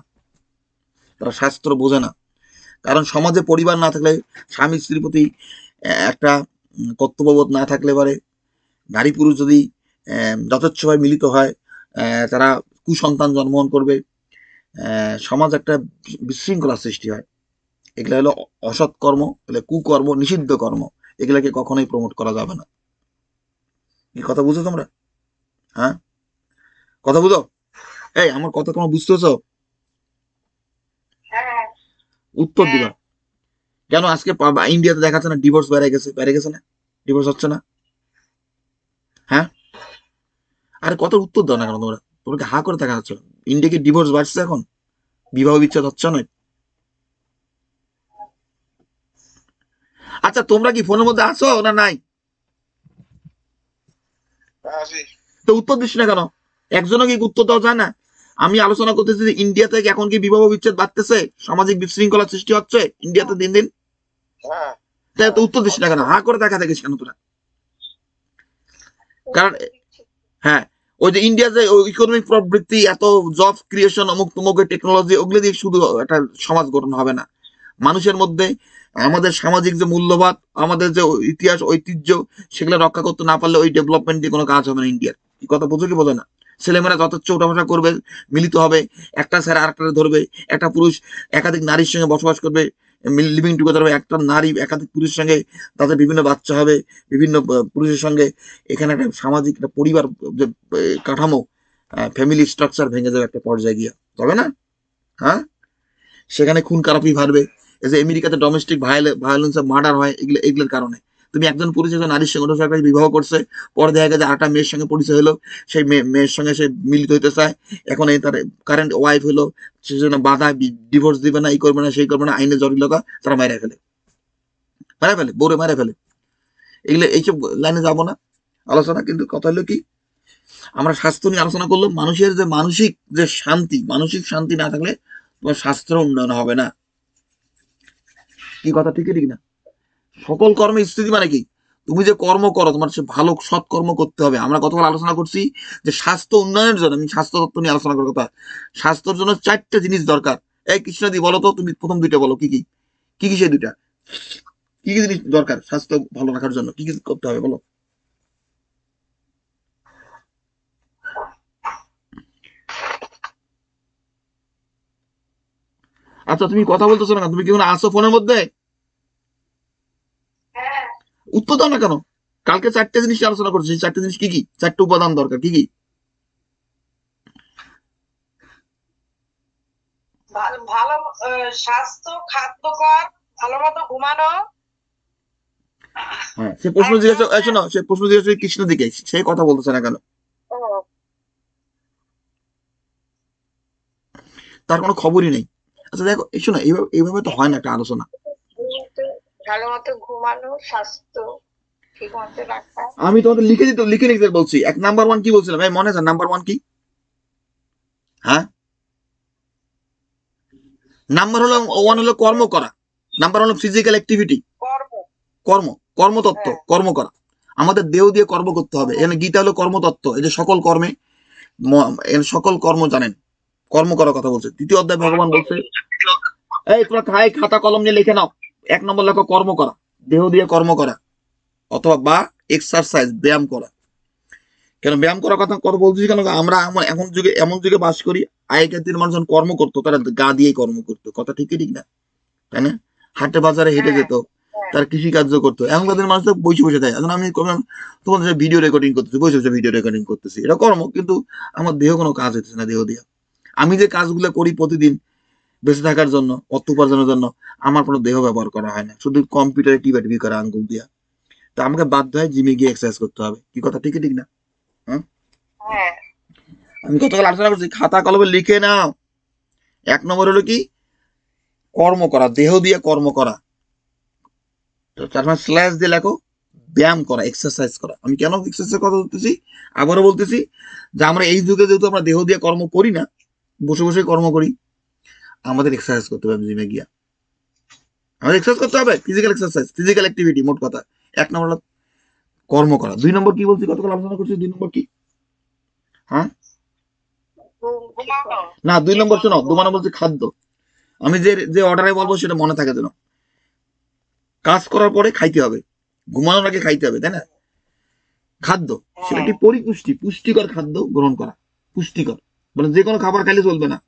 তারা শাস্ত্র বোঝে না। কারণ সমাজে পরিবার না থাকলে, স্বামী স্ত্রীর প্রতি একটা কর্তব্যবোধ না থাকলে পারে, নারী পুরুষ যদি যথেচ্ছভাবে মিলিত হয়, তারা কুসন্তান জন্মগ্রহণ করবে, সমাজ একটা বিশৃঙ্খলা সৃষ্টি হয়। এগুলা হলো অসৎ কর্ম, কুকর্ম, নিষিদ্ধ কর্ম, এগুলাকে কখনোই প্রমোট করা যাবে না। কি কথা বুঝো তোমরা? হ্যাঁ, কথা বুঝো? এই আমার কথা তোমরা বুঝতেছো? উত্তর দিবা। কেন আজকে ইন্ডিয়াতে দেখাচ্ছে না ডিভোর্স বেড়ে গেছে না? ডিভোর্স হচ্ছে না? হ্যাঁ, আরে কত উত্তর দাও না কেন তোমরা? তোমাকে হা করে দেখা যাচ্ছে। ইন্ডিয়া কি ডিভোর্স বাড়ছে এখন? বিবাহ বিচ্ছেদ হচ্ছে না? আচ্ছা, তোমরা কি ফোনের মধ্যে আছো না নাই? তো উত্তর দিস না কেন? একজনও কি উত্তর দেওয়া যায় না? আমি আলোচনা করতেছি যে ইন্ডিয়াতে এখন কি বিবাহ বিচ্ছেদ বাড়তেছে, সামাজিক বিশৃঙ্খলা সৃষ্টি হচ্ছে ইন্ডিয়াতে দিন দিন। তাই তো উত্তর দিস না কেন? হা করে দেখা দেখিস কেন তোরা? কারণ হ্যাঁ, ওই যে ইন্ডিয়া যে ইকোনমিক প্রবৃত্তি, এত জব ক্রিয়েশন, অমুক তমুক টেকনোলজি, ওগুলো দিয়ে শুধু একটা সমাজ গঠন হবে না। মানুষের মধ্যে আমাদের সামাজিক যে মূল্যবোধ, আমাদের যে ইতিহাস ঐতিহ্য, সেগুলো রক্ষা করতে না পারলে ওই ডেভেলপমেন্ট দিয়ে কোনো কাজ হবে না ইন্ডিয়ার। কি কথা বুঝো কি বোঝো না? ছেলেমেয়েরা যথেচ্ছ ওঠাফাটা করবে, মিলিত হবে, একটা ছেলে আরেকটা ধরবে, একটা পুরুষ একাধিক নারীর সঙ্গে বসবাস করবে, লিভিং টুগেদার হবে, একটা নারী একাধিক পুরুষের সঙ্গে, তাদের বিভিন্ন বাচ্চা হবে বিভিন্ন পুরুষের সঙ্গে। এখানে একটা সামাজিক একটা পরিবার যে কাঠামো, ফ্যামিলি স্ট্রাকচার ভেঙে যাবে একটা পর্যায়ে গিয়ে, তবে না? হ্যাঁ, সেখানে খুন খারাপি বাড়বে। এই যে আমেরিকাতে ডোমেস্টিক ভায়োলেন্স মার্ডার হয় এগুলোর কারণে। তুমি একজন পুরুষ একজন নারীর সঙ্গে অন্য বিবাহ করছে, পরে দেখা গেছে আরেকটা মেয়ের সঙ্গে পরিচয় হলো, সেই মেয়ের সঙ্গে সে মিলিত হইতে চায়, এখন এই তার কারেন্ট ওয়াইফ হলো, সেজন্য বাধা, ডিভোর্স দিবে না, এই করবে না সেই করবে না, আইনে জটিলতা, তারা মেরে ফেলে, বউরে মেরে ফেলে। এগুলো এইসব লাইনে যাবো না আলোচনা, কিন্তু কথা হলো কি, আমরা স্বাস্থ্য নিয়ে আলোচনা করলাম। মানুষের যে মানসিক যে শান্তি, মানসিক শান্তি না থাকলে তোমার স্বাস্থ্যের উন্নয়ন হবে না। কি কথা ঠিক ঠিক না? সকল কর্মে স্থিতি মানে কি, তুমি যে কর্ম করো তোমার সে ভালো সৎ কর্ম করতে হবে। আমরা গতকাল আলোচনা করছি যে স্বাস্থ্য উন্নয়নের জন্য, আমি স্বাস্থ্য তত্ত্ব নিয়ে আলোচনা করার কথা, স্বাস্থ্যের জন্য 4টে জিনিস দরকার। এই কৃষ্ণদি বলো তো, তুমি প্রথম 2টা বলো, কি কি কি কি সেই 2টা, কি কি জিনিস দরকার স্বাস্থ্য ভালো রাখার জন্য, কি কি করতে হবে বলো। আচ্ছা তুমি কথা বলতেছো না, তুমি কি আসো ফোনের মধ্যে? হ্যাঁ, উত্তর দাও না কেন? কালকে 4টে জিনিস আলোচনা করছি, 4টে জিনিস কি কি, 4টে উপাদান দরকার, কি কি? ভালো স্বাস্থ্য, খাদ্যকর, ভালো মতো ঘুমানো, হ্যাঁ, সে প্রশ্ন আর জিজ্ঞাসা, হচ্ছে শোনো, সে প্রশ্ন জিজ্ঞাসা কৃষ্ণ দিকে, সেই কথা বলতেছে না কেন? ও, তার কোনো খবরই নেই। আচ্ছা দেখো, এই শোনো, এইভাবে তো হয় না একটা আলোচনা। ভালো মতো ঘুমানো, স্বাস্থ্য ঠিক মতো রাখা। আমি তোমাদের লিখে নিতে বলছি। নাম্বার 1 কি বলছিলাম, এই মনে আছে নাম্বার 1 কি? হ্যাঁ, নাম্বার 1 হলো কর্ম করা, নাম্বার 1 হলো ফিজিক্যাল অ্যাক্টিভিটি, কর্ম, কর্মতত্ত্ব, হ্যাঁ, কর্ম করা। আমাদের দেহ দিয়ে কর্ম করতে হবে। এখানে গীতা হলো কর্মতত্ত্ব, এই যে সকল কর্মে, এখানে সকল কর্ম জানেন, কর্ম করার কথা বলছে। 3য় অধ্যায় ভগবান বলছে, এই তোমরা খাতা কলম নিয়ে লিখে নাও, 1 নম্বর লেখো কর্ম করা, দেহ দিয়ে কর্ম করা, অথবা বা এক্সারসাইজ, ব্যায়াম করা। কেন ব্যায়াম করার কথা কথা বলতেছি কেন, আমরা এখন যুগে এমন যুগে বাস করি, আগেকার দিনের মানুষ যখন কর্ম করতো তারা গা দিয়েই কর্ম করতো, কথা ঠিক ঠিক না? তাই না? হাটে বাজারে হেঁটে হ্যাঁ, যেত, তার কৃষি কার্য করতো। এখনকার দিনের মানুষ তো বসে বসে থাকে। এখন আমি তোমাদের ভিডিও রেকর্ডিং করতেছি, বসে বসে ভিডিও রেকর্ডিং করতেছি, এটা কর্ম, কিন্তু আমার দেহ কোনো কাজ হচ্ছে না দেহ দিয়ে। আমি যে কাজগুলো করি প্রতিদিন বেঁচে থাকার জন্য, অর্থ উপার্জনের জন্য, আমার কোনো দেহ ব্যবহার করা হয় না, শুধু কম্পিউটারে টিপি করা আঙ্গুল দিয়া। তো আমাকে বাধ্য হয় জিমে গিয়ে এক্সারসাইজ করতে হবে। কি কথা ঠিক ঠিক না? হ্যাঁ, হ্যাঁ, আমি গতকাল আলোচনা করছি, খাতা কলমে লিখে নাও। 1 নম্বর হলো কি, কর্ম করা, দেহ দিয়ে কর্ম করা। তো তার মানে স্ল্যাশ দিয়ে লেখো ব্যায়াম করা, এক্সারসাইজ করা। আমি কেন এক্সারসাইজ কথা বলতেছি, আবারও বলতেছি, যে আমরা এই যুগে যেহেতু আমরা দেহ দিয়ে কর্ম করি না, বসে বসে কর্ম করি, আমাদের এক্সারসাইজ করতে হবে জিমে গিয়া। আমাদের এক্সারসাইজ করতে হবে, ফিজিক্যাল এক্সারসাইজ, ফিজিক্যাল অ্যাক্টিভিটি, মোট কথা। 1 নম্বর হলো কর্ম করা। 2 নম্বর কি বলছি, গতকাল আলোচনা করছি, 2 নম্বর কি? হ্যাঁ, ঘুমানো, না 2 ঠিক নম্বর মতো শোনো, 2 নম্বর ঘুমানো। বলছি খাদ্য। আমি যে যে অর্ডারে বলবো সেটা মনে থাকে যেন। কাজ করার পরে খাইতে হবে, ঘুমানোর আগে খাইতে হবে, তাই না? খাদ্য, সেটা হ্যাঁ, একটি পুষ্টিকর খাদ্য গ্রহণ করা। পুষ্টিকর মানে যে কোনো খাবার খাইলে চলবে না।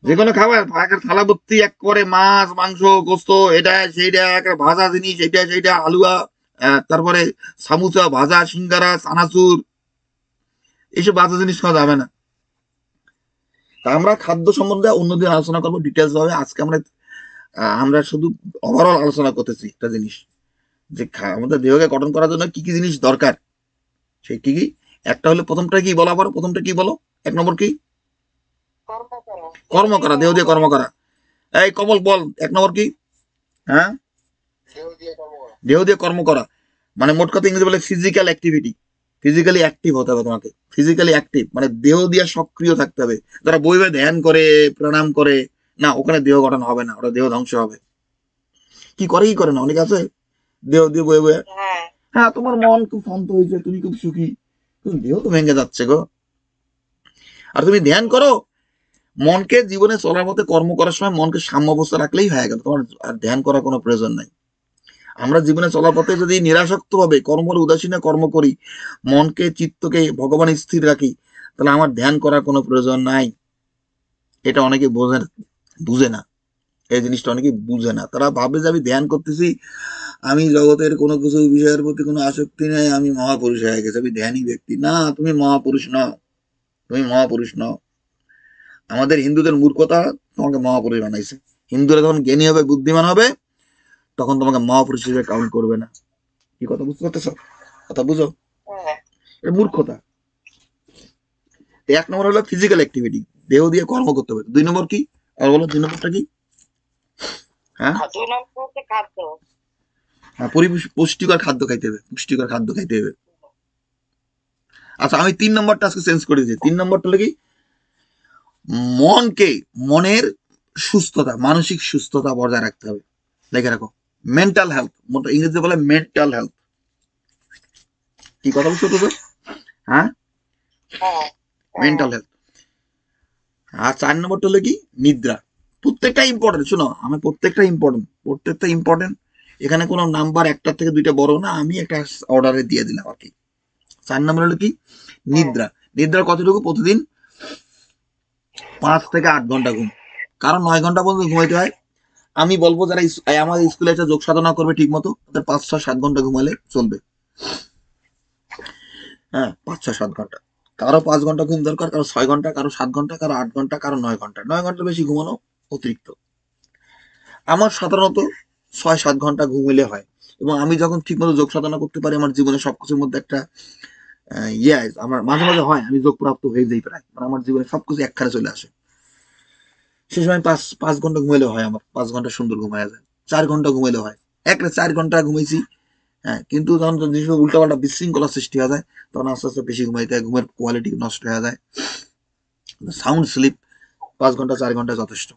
যে কোনো খাবার থালা ভর্তি এক করে মাছ মাংস গোস্ত, এটা সেইটা, একটা ভাজা জিনিস, এটা সেইটা, হালুয়া, তারপরে সামুচা, ভাজা, সিঙ্গারা, চানাচুর, এইসব ভাজা জিনিস খাওয়া যাবে না। তা আমরা খাদ্য সম্বন্ধে অন্যদিন আলোচনা করবো ডিটেলস ভাবে। আজকে আমরা শুধু ওভারঅল আলোচনা করতেছি একটা জিনিস, যে আমাদের দেহকে গঠন করার জন্য কি কি জিনিস দরকার, সেই কি কি। একটা হলো, প্রথমটা কি বলা, পর প্রথমটা কি বলো, 1 নম্বর কি? কর্ম করো, কর্ম করা, দেহ দিয়ে কর্ম করা। এই কমল বল, 1 নম্বর কি? হ্যাঁ, দেহ দিয়ে কর্ম করা, মানে মোট কথা ইংরেজি বলে ফিজিক্যাল অ্যাক্টিভিটি। ফিজিক্যালি অ্যাক্টিভ হতে হবে তোমাকে, ফিজিক্যালি অ্যাক্টিভ মানে দেহ দিয়ে সক্রিয় থাকতে হবে। যারা বইবে ধ্যান করে, প্রাণায়াম করে, না ওখানে দেহ গঠন হবে না, ওটা দেহ ধ্বংস হবে। কি করে কি করে না, অনেক আছে দেহ দিয়ে বয়ে বয়ে, হ্যাঁ, হ্যাঁ তোমার মন খুব শান্ত হয়েছে, তুমি খুব সুখী, কিন্তু দেহ তো ভেঙে যাচ্ছে গো। আর তুমি ধ্যান করো, মনকে জীবনে চলার মধ্যে কর্ম করার সময় মনকে সাম্য অবস্থা রাখলেই হয়ে গেল, তোমার আর ধ্যান করার কোনো প্রয়োজন নাই। আমরা জীবনে চলার পথে যদি নিরাসক্ত ভাবে কর্মর উদাসীনে কর্ম করি, মনকে চিত্তকে ভগবান স্থির রাখি, তাহলে আমার ধ্যান করার কোনো প্রয়োজন নাই। এটা অনেকে বুঝে না, এই জিনিসটা অনেকে বুঝে না। তারা ভাবে যে আমি ধ্যান করতেছি, আমি জগতের কোনো কিছু বিষয়ের প্রতি কোনো আসক্তি নেই, আমি মহাপুরুষ হয়ে গেছি, আমি ধ্যানী ব্যক্তি। না, তুমি মহাপুরুষ নও, তুমি মহাপুরুষ নও। আমাদের হিন্দুদের মূর্খতা তোমাকে মহাপুরুষ বানাইছে। হিন্দুরা যখন জ্ঞানী হবে, বুদ্ধিমান হবে, তখন তোমাকে মহাপুরুষ হিসেবে কাউন্ট করবে না। কি কথা বুঝতে পারতেছ? কথা বুঝো, হ্যাঁ এটা মূর্খতা। এক নম্বর হলো ফিজিক্যাল অ্যাক্টিভিটি, দেহ দিয়ে কর্ম করতে হবে। 2 নম্বর কি? আর বলো 2 নম্বরটা কি? হ্যাঁ, 2 নম্বর হচ্ছে খাদ্য। পুষ্টিকর খাদ্য খাইতে হবে, পুষ্টিকর খাদ্য খাইতে হবে। আচ্ছা, আমি 3 নম্বরটা আজকে চেঞ্জ করে দিয়েছি। 3 নম্বরটা হলো কি, মনের সুস্থতা, মানসিক সুস্থতা বজায় রাখতে হবে। দেখে রাখো, মেন্টাল হেলথ, ইংরেজিতে বলে মেন্টাল হেলথ। কি কথা বুঝছো তো? হ্যাঁ, হ্যাঁ মেন্টাল হেলথ। আর 4 নম্বরটা হলো কি, নিদ্রা। প্রত্যেকটা ইম্পর্টেন্ট, শোনো, আমি প্রত্যেকটা ইম্পর্টেন্ট। এখানে কোনো নাম্বার 1টার থেকে 2টা বড় না, আমি একটা অর্ডারে দিয়ে দিলাম আর কি। 4 নম্বর হলো কি, নিদ্রা। নিদ্রা কতটুকু? প্রতিদিন 5 থেকে 8 ঘন্টা ঘুম, কারণ 9 ঘন্টা পর্যন্ত ঘুমাইতে হয়। আমি বলবো যারা আমাদের স্কুলে একটা যোগ সাধনা করবে ঠিক মতো, তাদের 5, 6, 7 ঘন্টা ঘুমালে চলবে। হ্যাঁ, 5, 6, 7 ঘন্টা। কারো 5 ঘন্টা ঘুম দরকার, কারো 6 ঘন্টা, কারো 7 ঘন্টা, কারো 8 ঘন্টা, কারো 9 ঘন্টা। 9 ঘন্টার বেশি ঘুমানো অতিরিক্ত। আমার সাধারণত 6, 7 ঘন্টা ঘুমিলে হয়। এবং আমি যখন ঠিক মতো যোগ সাধনা করতে পারি, আমার জীবনে সবকিছুর মধ্যে একটা আমার মাঝে মাঝে হয় আমি যোগ প্রাপ্ত হয়ে যাই প্রায়, মানে আমার জীবনে সবকিছু একখানে চলে আসে। সে সময় 5 ঘন্টা ঘুমাইলে হয়, আমার 5 ঘন্টা সুন্দর ঘুমায় যায়। 4 ঘন্টা ঘুমাইলে হয়। একটা 4 ঘন্টা ঘুমাইছি, হ্যাঁ, কিন্তু যখন জিনিসগুলো উল্টাপাল্টা বিশৃঙ্খলা সৃষ্টি হয়ে যায়, তখন আস্তে আস্তে বেশি ঘুমাইতে হয়, ঘুমের কোয়ালিটি নষ্ট হয়ে যায়। সাউন্ড স্লিপ 5 ঘন্টা 4 ঘন্টা যথেষ্ট।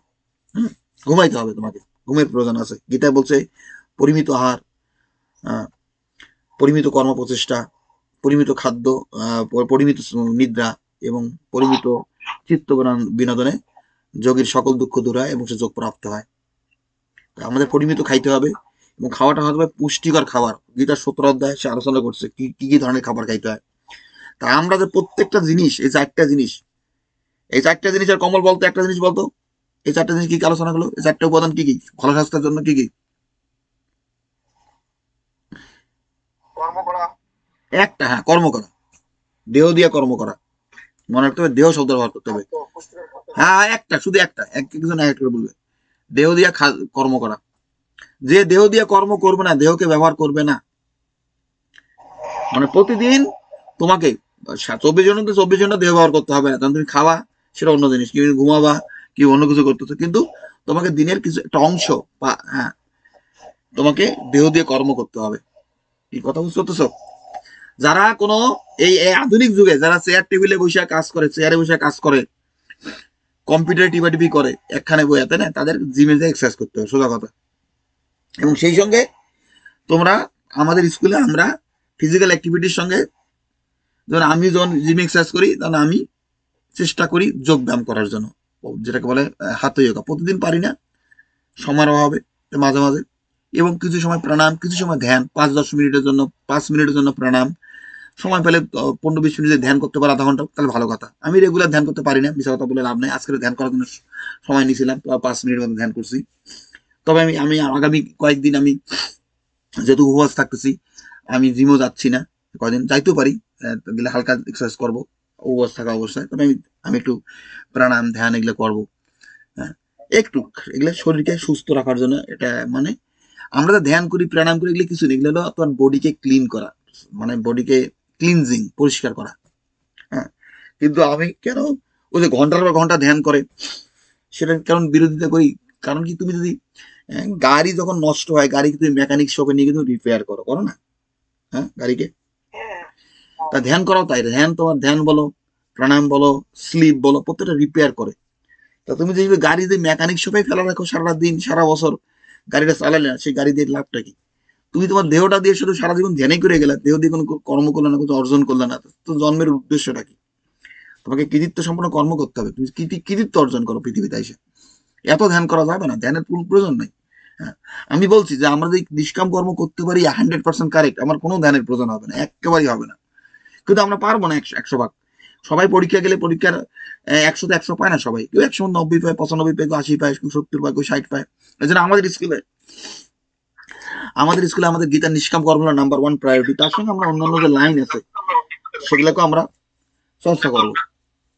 হুম, ঘুমাইতে হবে, তোমাকে ঘুমের প্রয়োজন আছে। গীতায় বলছে পরিমিত আহার, পরিমিত কর্ম প্রচেষ্টা, পরিমিত খাদ্য, পরিমিত নিদ্রা এবং পরিমিত চিত্ত বিনোদনে যোগীর সকল দুঃখ দূর হয় এবং সে যোগ প্রাপ্ত হয়। আমাদের পরিমিত খাইতে হবে এবং খাওয়াটা হবে পুষ্টিকর খাবার। গীতার 17 অধ্যায় সে আলোচনা করছে কি কি ধরনের খাবার খাইতে হয়। তা আমরা যে প্রত্যেকটা জিনিস, এই 4টা জিনিস, এই 4টা জিনিসের কমল বলতো, একটা জিনিস বলতো, এই 4টা জিনিস কি কি আলোচনা হলো? এই 4টা উপাদান কি কি ভালো স্বাস্থ্যের জন্য? কি কি? কর্ম করা। একটা, হ্যাঁ, কর্ম করা, দেহ দিয়ে কর্ম করা। মনে রাখতে হবে, দেহ শব্দ ব্যবহার করতে হবে। হ্যাঁ, একটা, শুধু একটা, একজন এক করে বলবে, দেহ দিয়ে কর্ম করা। যে দেহ দিয়ে কর্ম করবে না, দেহকে ব্যবহার করবে না, মানে প্রতিদিন তোমাকে 24 ঘন্টা দেহ ব্যবহার করতে হবে না। তখন তুমি খাওয়া, সেটা অন্য জিনিস, কি ঘুমাবা, কি অন্য কিছু করতেছো, কিন্তু তোমাকে দিনের কিছু একটা অংশ বা হ্যাঁ, তোমাকে দেহ দিয়ে কর্ম করতে হবে। কি কথা বুঝতে পারতেছো? যারা কোনো এই আধুনিক যুগে যারা চেয়ার টেবিলে বসে কাজ করে, চেয়ারে বসে কাজ করে, কম্পিউটার টিপাটিপি করে একখানে বইয়াতে না, তাদের জিমে যে এক্সারসাইজ করতে হবে, সোজা কথা। এবং সেই সঙ্গে তোমরা, আমাদের স্কুলে আমরা ফিজিক্যাল অ্যাক্টিভিটির সঙ্গে, যখন আমি যখন জিম এক্সারসাইজ করি, তখন আমি চেষ্টা করি যোগ ব্যায়াম করার জন্য, যেটাকে বলে হাত যোগা। প্রতিদিন পারি না, সময়ের অভাবে, মাঝে মাঝে। এবং কিছু সময় প্রাণায়াম, কিছু সময় ধ্যান, 5-10 মিনিটের জন্য, 5 মিনিটের জন্য প্রাণায়াম। সময় পেলে 15-20 মিনিট যদি ধ্যান করতে পারো আধা ঘন্টা, তাহলে ভালো কথা। আমি রেগুলার ধ্যান করতে পারি না, মিশা কথা বলে লাভ নেই। আজকে ধ্যান করার জন্য সময় নিয়েছিলাম, 5 মিনিট মতো ধ্যান করছি। তবে আমি আমি আগামী কয়েকদিন আমি যেহেতু উপবাস থাকতেছি, আমি জিমও যাচ্ছি না, কয়েকদিন যাইতেও পারি, গেলে হালকা এক্সারসাইজ করবো উপবাস থাকা অবস্থায়। তবে আমি একটু প্রাণায়াম, ধ্যান এগুলো করবো। হ্যাঁ, একটু এগুলো শরীরকে সুস্থ রাখার জন্য। এটা মানে আমরা যে ধ্যান করি, প্রাণায়াম করি, এগুলো কিছু নেই, এগুলো হলো তোমার বডিকে ক্লিন করা, মানে বডিকে ক্লিনজিং, পরিষ্কার করা। হ্যাঁ, কিন্তু আমি কেন ওই যে ঘন্টার পর ঘন্টা ধ্যান করে, সেটার কারণ বিরোধিতা করি। কারণ কি, তুমি যদি গাড়ি যখন নষ্ট হয়, গাড়িকে তুমি মেকানিক শপে নিয়ে কিন্তু রিপেয়ার করো না? হ্যাঁ, গাড়িকে। হ্যাঁ তা ধ্যান করাও তাই, ধ্যান তোমার, ধ্যান বলো, প্রাণায়াম বলো, স্লিপ বলো, প্রত্যেকটা রিপেয়ার করে। তা তুমি যদি গাড়ি দিয়ে মেকানিক শপে ফেলা রাখো সারা দিন সারা বছর, গাড়িটা চালালে না, সেই গাড়ি দিয়ে লাভটা কি? তুমি তোমার দেহটা দিয়ে শুধু সারা জীবন ধ্যানই করে গেলে, দেহ দিয়ে কোনো কর্ম করলে না, কিছু অর্জন করলে না, তো জন্মের উদ্দেশ্যটা কি? তোমাকে কৃতিত্ব সম্পন্ন কর্ম করতে হবে, তুমি কৃতিত্ব অর্জন করো পৃথিবীতে এসে। এত ধ্যান করা যাবে না, ধ্যানের প্রয়োজন নাই। আমি বলছি যে আমরা যদি নিষ্কাম কর্ম করতে পারি 100% কারেক্ট, আমার কোনো ধ্যানের প্রয়োজন হবে না, একেবারেই হবে না। কিন্তু আমরা পারবো না 100 ভাগ। সবাই পরীক্ষা গেলে পরীক্ষার 100তে 100 পায় না সবাই, কেউ 190 পায়, 95 পায়, কেউ 80 পায়, কেউ 70 পায়, কেউ 60 পায়। এই জন্য আমাদের স্কুলে আমাদের গীতার নিষ্কাম কর্ম হলো নাম্বার 1 প্রায়োরিটি। তার সঙ্গে আমরা অন্যান্য যে লাইন আছে সেগুলোকে আমরা চর্চা করবো।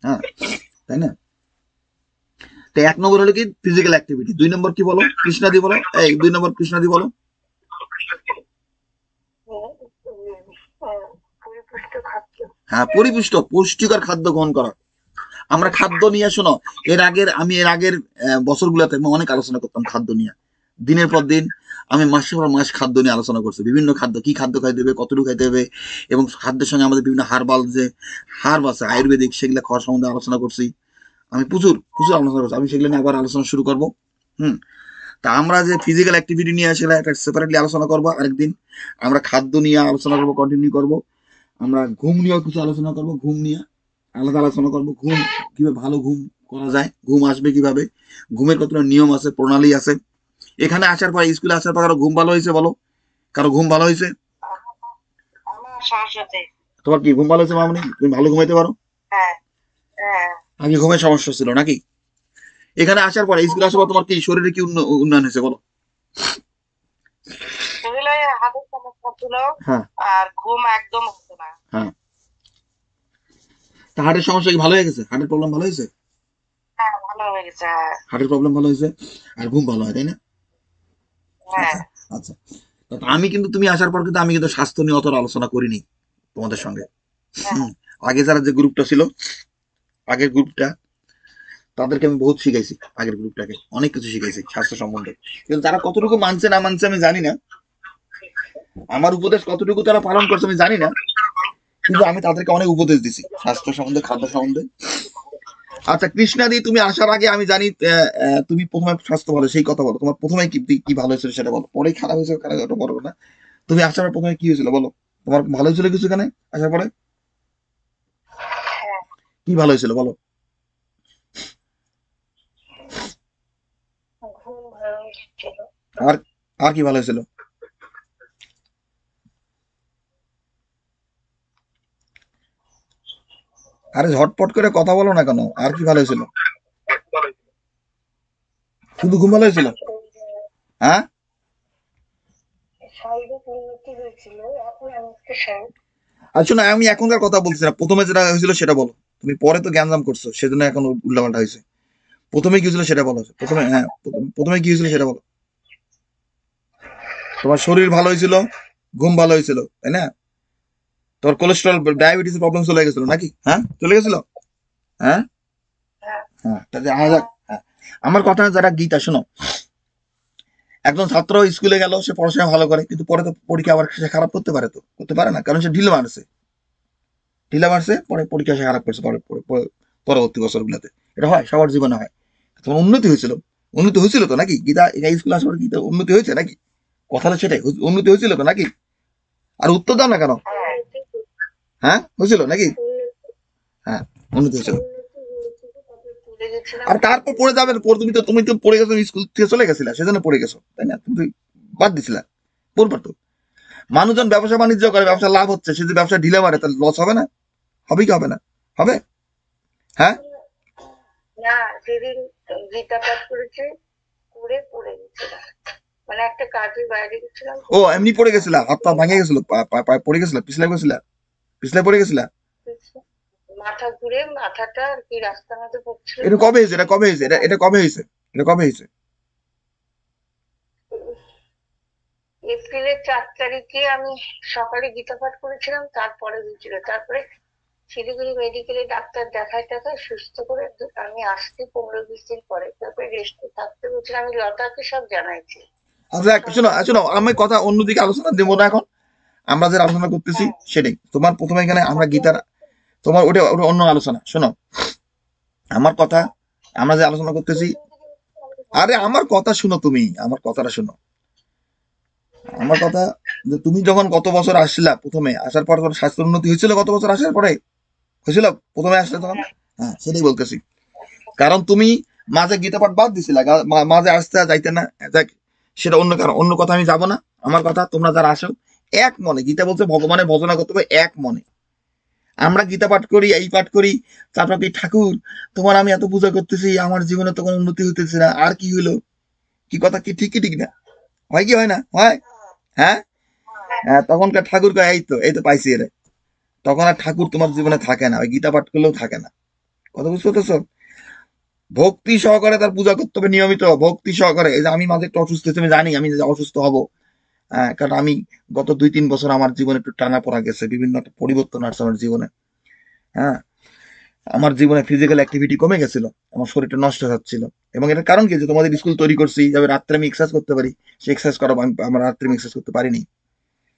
হ্যাঁ, তাই না? তো 1 নম্বর হলো কি ফিজিক্যাল অ্যাক্টিভিটি, 2 নম্বর কি বলো কৃষ্ণাদি বলো, এই 2 নম্বর কৃষ্ণাদি বলো। পরিপুষ্ট খাদ্য। হ্যাঁ, পরিপুষ্ট পুষ্টিকর খাদ্য গ্রহণ করা। আমরা খাদ্য নিয়ে শোনো, এর আগের বছরগুলোতে আমি অনেক আলোচনা করতাম খাদ্য নিয়ে। দিনের পর দিন আমি মাসের পর মাস খাদ্য নিয়ে আলোচনা করছি, বিভিন্ন খাদ্য, কি খাদ্য খাইতে হবে, কতটুকু খাইতে হবে, এবং খাদ্যের সঙ্গে আমাদের বিভিন্ন হার্ব আছে আয়ুর্বেদিক, সেগুলো খাওয়ার সম্বন্ধে আলোচনা করছি। আমি প্রচুর আলোচনা করছি, আমি সেগুলো নিয়ে আবার আলোচনা শুরু করবো। তা আমরা যে ফিজিক্যাল অ্যাক্টিভিটি নিয়ে সেটা একটা সেপারেটলি আলোচনা করবো আরেকদিন। আমরা খাদ্য নিয়ে আলোচনা করবো, কন্টিনিউ করবো। আমরা ঘুম নিয়েও কিছু আলোচনা করবো, ঘুম নিয়ে আলাদা আলোচনা করবো। ঘুম কিভাবে ভালো ঘুম করা যায়, ঘুম আসবে কিভাবে, ঘুমের কতটা নিয়ম আছে, প্রণালী আছে। এখানে আসার পর, স্কুলে আসার পর কারো ঘুম ভালো হয়েছে বলো, কারো ঘুম ভালো হয়েছে? আমার সমস্যাতে। তোমার কি ঘুম ভালো হয়েছে মামনি? তুমি ভালো ঘুমাইতে পারো? হ্যাঁ হ্যাঁ। আগে ঘুমের সমস্যা ছিল নাকি? এখানে আসার পর, স্কুলে আসার পর তোমার কি শরীরে কি উন্নয়ন হয়েছে বলো? শরীরে হাতের সমস্যা ছিল, হ্যাঁ আর ঘুম একদম হতো না। হ্যাঁ। তা হার্টের সমস্যা কি ভালো হয়ে গেছে? হার্টের প্রবলেম ভালো হয়েছে? হ্যাঁ, ভালো হয়ে গেছে। হার্টের প্রবলেম ভালো হয়েছে, আর ঘুম ভালো হয়, তাই না? হ্যাঁ আচ্ছা। তা আমি কিন্তু, তুমি আসার পর কিন্তু আমি কিন্তু স্বাস্থ্য নিয়ে অতটা আলোচনা করিনি তোমাদের সঙ্গে। আগে যারা যে গ্রুপটা ছিল, আগের গ্রুপটা, তাদেরকে আমি বহুত শিখাইছি। আগের গ্রুপটাকে অনেক কিছু শিখাইছি স্বাস্থ্য সম্বন্ধে, কিন্তু তারা কতটুকু মানছে না মানছে আমি জানি না। আমার উপদেশ কতটুকু তারা পালন করছে আমি জানি না, কিন্তু আমি তাদেরকে অনেক উপদেশ দিছি স্বাস্থ্য সম্বন্ধে, খাদ্য সম্বন্ধে। আচ্ছা কৃষ্ণাদি, তুমি আসার আগে আমি জানি তুমি প্রথমে স্বাস্থ্য ভালো, সেই কথা বলো। তোমার প্রথমে কি ভালো হয়েছিল সেটা বলো, পরেই খারাপ হয়েছে, খারাপ ওটা বলো না। তুমি আসার পর প্রথমে কি হয়েছিল বলো, তোমার ভালো হয়েছিল কিছু এখানে আসার পরে? কি ভালো হয়েছিল বলো? ঘুম ভালো হয়েছিল। আর আর কি ভালো হয়েছিল? আরে ঝটপট করে কথা বলো না কেন, আর কি ভালো হয়েছিল? শুধু ঘুম ভালো হয়েছিল? হ্যাঁ, শারীরিক উন্নতি হয়েছিল, এখন আমি একটু আচ্ছা না, আমি এখনকার কথা বলছি না, প্রথমে যেটা হয়েছিল সেটা বলো। তুমি পরে তো জ্ঞানজাম করছো, সেজন্য এখন উল্টাপাল্টা হয়েছে। প্রথমে কি হয়েছিল সেটা বলো, প্রথমে, হ্যাঁ প্রথমে কি হয়েছিল সেটা বলো। তোমার শরীর ভালো হয়েছিল, ঘুম ভালো হয়েছিল, তাই না? তোমার কোলেস্ট্রল, ডায়াবেটিস প্রবলেম চলে গেছিল নাকি? হ্যাঁ, চলে গেছিল। হ্যাঁ হ্যাঁ, তাহলে হ্যাঁ। আমার কথা, যারা গীতা শোনো, একজন ছাত্র স্কুলে গেল, সে পড়াশোনা ভালো করে, কিন্তু পরে তো পরীক্ষা আবার সে খারাপ করতে পারে, তো করতে পারে না, কারণ সে ঢিলা মারছে, পরে পরীক্ষা সে খারাপ করছে পরবর্তী বছরগুলোতে। এটা হয়, সবার জীবনে হয়। তোমার উন্নতি হয়েছিল তো নাকি? গীতা স্কুলে আসার পরে গীতা উন্নতি হয়েছে নাকি? কথাটা সেটাই, উন্নতি হয়েছিল তো নাকি? আর উত্তর দাও না কেন? হ্যাঁ, হয়েছিল নাকি? হ্যাঁ, উন্নতি হয়েছিল। আর তারপর পড়ে যাবে, তুমি তো পড়ে গেছো, স্কুল থেকে চলে গেছিলা, সেজন্য পড়ে গেছো, তাই না? তুমি বাদ দিছিলা, পড়বার তো। মানুষজন ব্যবসা বাণিজ্য করে, ব্যবসা লাভ হচ্ছে, সে যদি ব্যবসা ঢিলে মারে, তাহলে লস হবে না? হবে কি হবে না? হবে। হ্যাঁ, না, যেদিন গীতা পাঠ করেছি করে পড়ে গেছিলাম, মানে একটা কাজের বাইরে গেছিলাম। ও এমনি পড়ে গেছিলা, হাত পা ভাঙে গেছিল, পড়ে গেছিলা, পিছলে পড়ে গেছিলা? মাথা ঘুরে মাথাটা আর কি রাস্তার মধ্যে পড়ছিল। এটা কবে হয়েছে? এটা কবে হয়েছে? এপ্রিলের 4 তারিখে আমি সকালে গীতা পাঠ করেছিলাম, তারপরে হয়েছিল। তারপরে শিলিগুড়ি মেডিকেলে ডাক্তার দেখায় সুস্থ করে আমি আসতে 15-20 দিন পরে, তারপরে রেস্টে থাকতে বলছিলাম। আমি লতাকে সব জানাইছি। আচ্ছা শোনো, আমি কথা অন্যদিকে আলোচনা দেবো না এখন। আমরা যে আলোচনা করতেছি সেটাই। তোমার প্রথমে এখানে আমরা গীতার, তোমার ওটা অন্য আলোচনা। শোনো আমার কথা, আমরা যে আলোচনা করতেছি, আরে আমার কথা শুনো, তুমি আমার কথাটা শুনো। আমার কথা, যে তুমি যখন গত বছর আসছিলা, প্রথমে আসার পর তোমার স্বাস্থ্য উন্নতি হয়েছিল গত বছর আসার পরে? হয়েছিল প্রথমে আসলে তখন? হ্যাঁ, সেটাই বলতেছি। কারণ তুমি মাঝে গীতা পাঠ বাদ দিছিলা, মাঝে আসতে যাইতে না, সেটা অন্য কারণ, অন্য কথা আমি যাব না। আমার কথা, তোমরা যারা আসো এক মনে, গীতা বলছে ভগবানের ভজনা করতে হবে এক মনে। আমরা গীতা পাঠ করি, এই পাঠ করি, তারপর কি ঠাকুর তোমার আমি এত পূজা করতেছি, আমার জীবনে তো কোনো উন্নতি হইতেছে না, আর কি হইলো? কি কথা কি ঠিক কি ঠিক না? হয় কি হয় না? হয়। হ্যাঁ, হ্যাঁ, তখনকার ঠাকুর কয় এই তো পাইছি এরে। তখন আর ঠাকুর তোমার জীবনে থাকে না, ওই গীতা পাঠ করলেও থাকে না। কথা বুঝতে পারতেছ? ভক্তি সহকারে তার পূজা করতে হবে নিয়মিত, ভক্তি সহকারে। এই যে আমি মাঝে একটু অসুস্থ হয়েছি, আমি জানি আমি যে অসুস্থ হব। কারণ আমি গত 2-3 বছর আমার জীবনে একটু টানা পড়া গেছে, বিভিন্ন একটা পরিবর্তন আসছে আমার জীবনে। হ্যাঁ, আমার জীবনে ফিজিক্যাল অ্যাক্টিভিটি কমে গেছিল, আমার শরীরটা নষ্ট হয়ে যাচ্ছিল। এবং এটার কারণ কি, যে তোমাদের স্কুল তৈরি করছি যাবে রাত্রে আমি এক্সারসাইজ করতে পারি, সে এক্সারসাইজ করাবো। আমার রাত্রে আমি এক্সারসাইজ করতে পারিনি,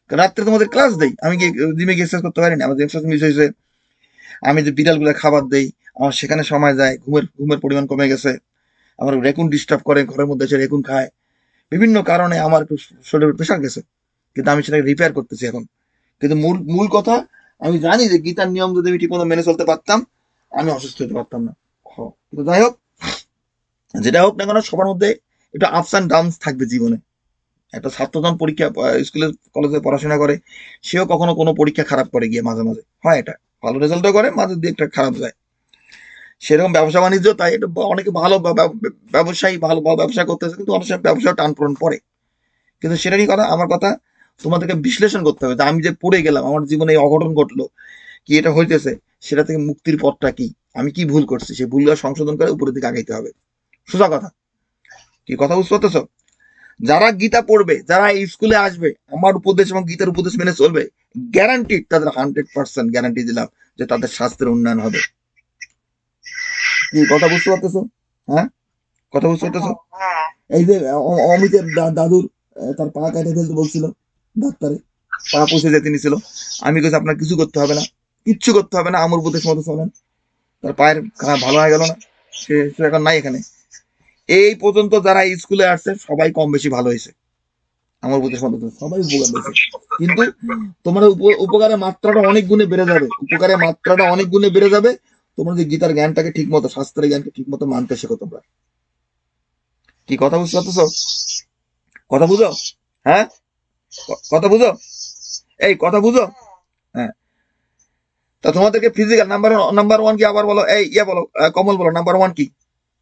কারণ রাত্রে তোমাদের ক্লাস দেই, আমি কি জিমে গিয়ে এক্সারসাইজ করতে পারিনি। আমাদের এক্সারসাইজ মিস হয়েছে। আমি যে বিড়ালগুলো খাবার দেই, আমার সেখানে সময় যায়, ঘুমের পরিমাণ কমে গেছে। আমার রেকুন ডিস্টার্ব করে, ঘরের মধ্যে এসে রেকুন খায়। বিভিন্ন কারণে আমার একটু শরীরের প্রেশার গেছে, কিন্তু আমি সেটাকে রিপেয়ার করতেছি এখন। কিন্তু মূল মূল কথা, আমি জানি যে গীতার নিয়ম যদি আমি ঠিক মতো মেনে চলতে পারতাম, আমি অসুস্থ হতে পারতাম না। কিন্তু যাই হোক, যেটা হোক না কেন, সবার মধ্যে একটু আপস অ্যান্ড ডাউনস থাকবে জীবনে। একটা ছাত্র যখন পরীক্ষা স্কুলে কলেজে পড়াশোনা করে, সেও কখনো কোনো পরীক্ষা খারাপ করে গিয়ে মাঝে মাঝে হয়, এটা ভালো রেজাল্টও করে, মাঝে দিয়ে একটা খারাপ যায়। সেরকম ব্যবসা বাণিজ্য, তাই এটা অনেকে ভালো ব্যবসায়ী, ভালো ব্যবসা করতেছে, কিন্তু অনেক সময় ব্যবসা টান পূরণ পড়ে। কিন্তু সেটা নিয়ে কথা, আমার কথা, তোমাদেরকে বিশ্লেষণ করতে হবে যে আমি যে পড়ে গেলাম, আমার জীবনে এই অঘটন ঘটলো, কি এটা হইতেছে, সেটা থেকে মুক্তির পথটা কি, আমি কি ভুল করছি, সেই ভুলগুলো সংশোধন করে উপরের দিকে আগাইতে হবে। সোজা কথা। কি কথা বুঝতে পারতেছ? যারা গীতা পড়বে, যারা এই স্কুলে আসবে, আমার উপদেশ এবং গীতার উপদেশ মেনে চলবে, গ্যারান্টি, তাদের 100% গ্যারান্টি দিলাম যে তাদের স্বাস্থ্যের উন্নয়ন হবে। কি কথা বুঝতে পারতেছো? হ্যাঁ, কথা বুঝতে পারতেছো? এই যে অমিতের দাদুর তার পা কেটে ফেলতে বলছিল ডাক্তারে, পা পুষে যেতে নিছিল। আমি বলছি আপনার কিছু করতে হবে না, কিচ্ছু করতে হবে না, আমার উপদেশ মতো চলেন। তার পায়ের ভালো হয়ে গেল না, সে এখন নাই এখানে। এই পর্যন্ত যারা এই স্কুলে আসছে সবাই কম বেশি ভালো হয়েছে, আমার উপদেশ মতো সবাই উপকার পেয়েছে। কিন্তু তোমার উপকারের মাত্রাটা অনেক গুণে বেড়ে যাবে, উপকারের মাত্রাটা অনেক গুণে বেড়ে যাবে। তোমরা যে গীতার জ্ঞানটাকে ঠিক মতো, শাস্ত্রের জ্ঞানকে ঠিক মতো মানতে শেখো তোমরা। কি কথা বুঝতে পারতেছো? কথা বুঝো? হ্যাঁ, কথা বুঝো? এই কথা বুঝো? হ্যাঁ। তা তোমাদেরকে ফিজিক্যাল নাম্বার ওয়ান কি, আবার বলো, এই ইয়ে বলো, কমল বলো, নাম্বার ওয়ান কি?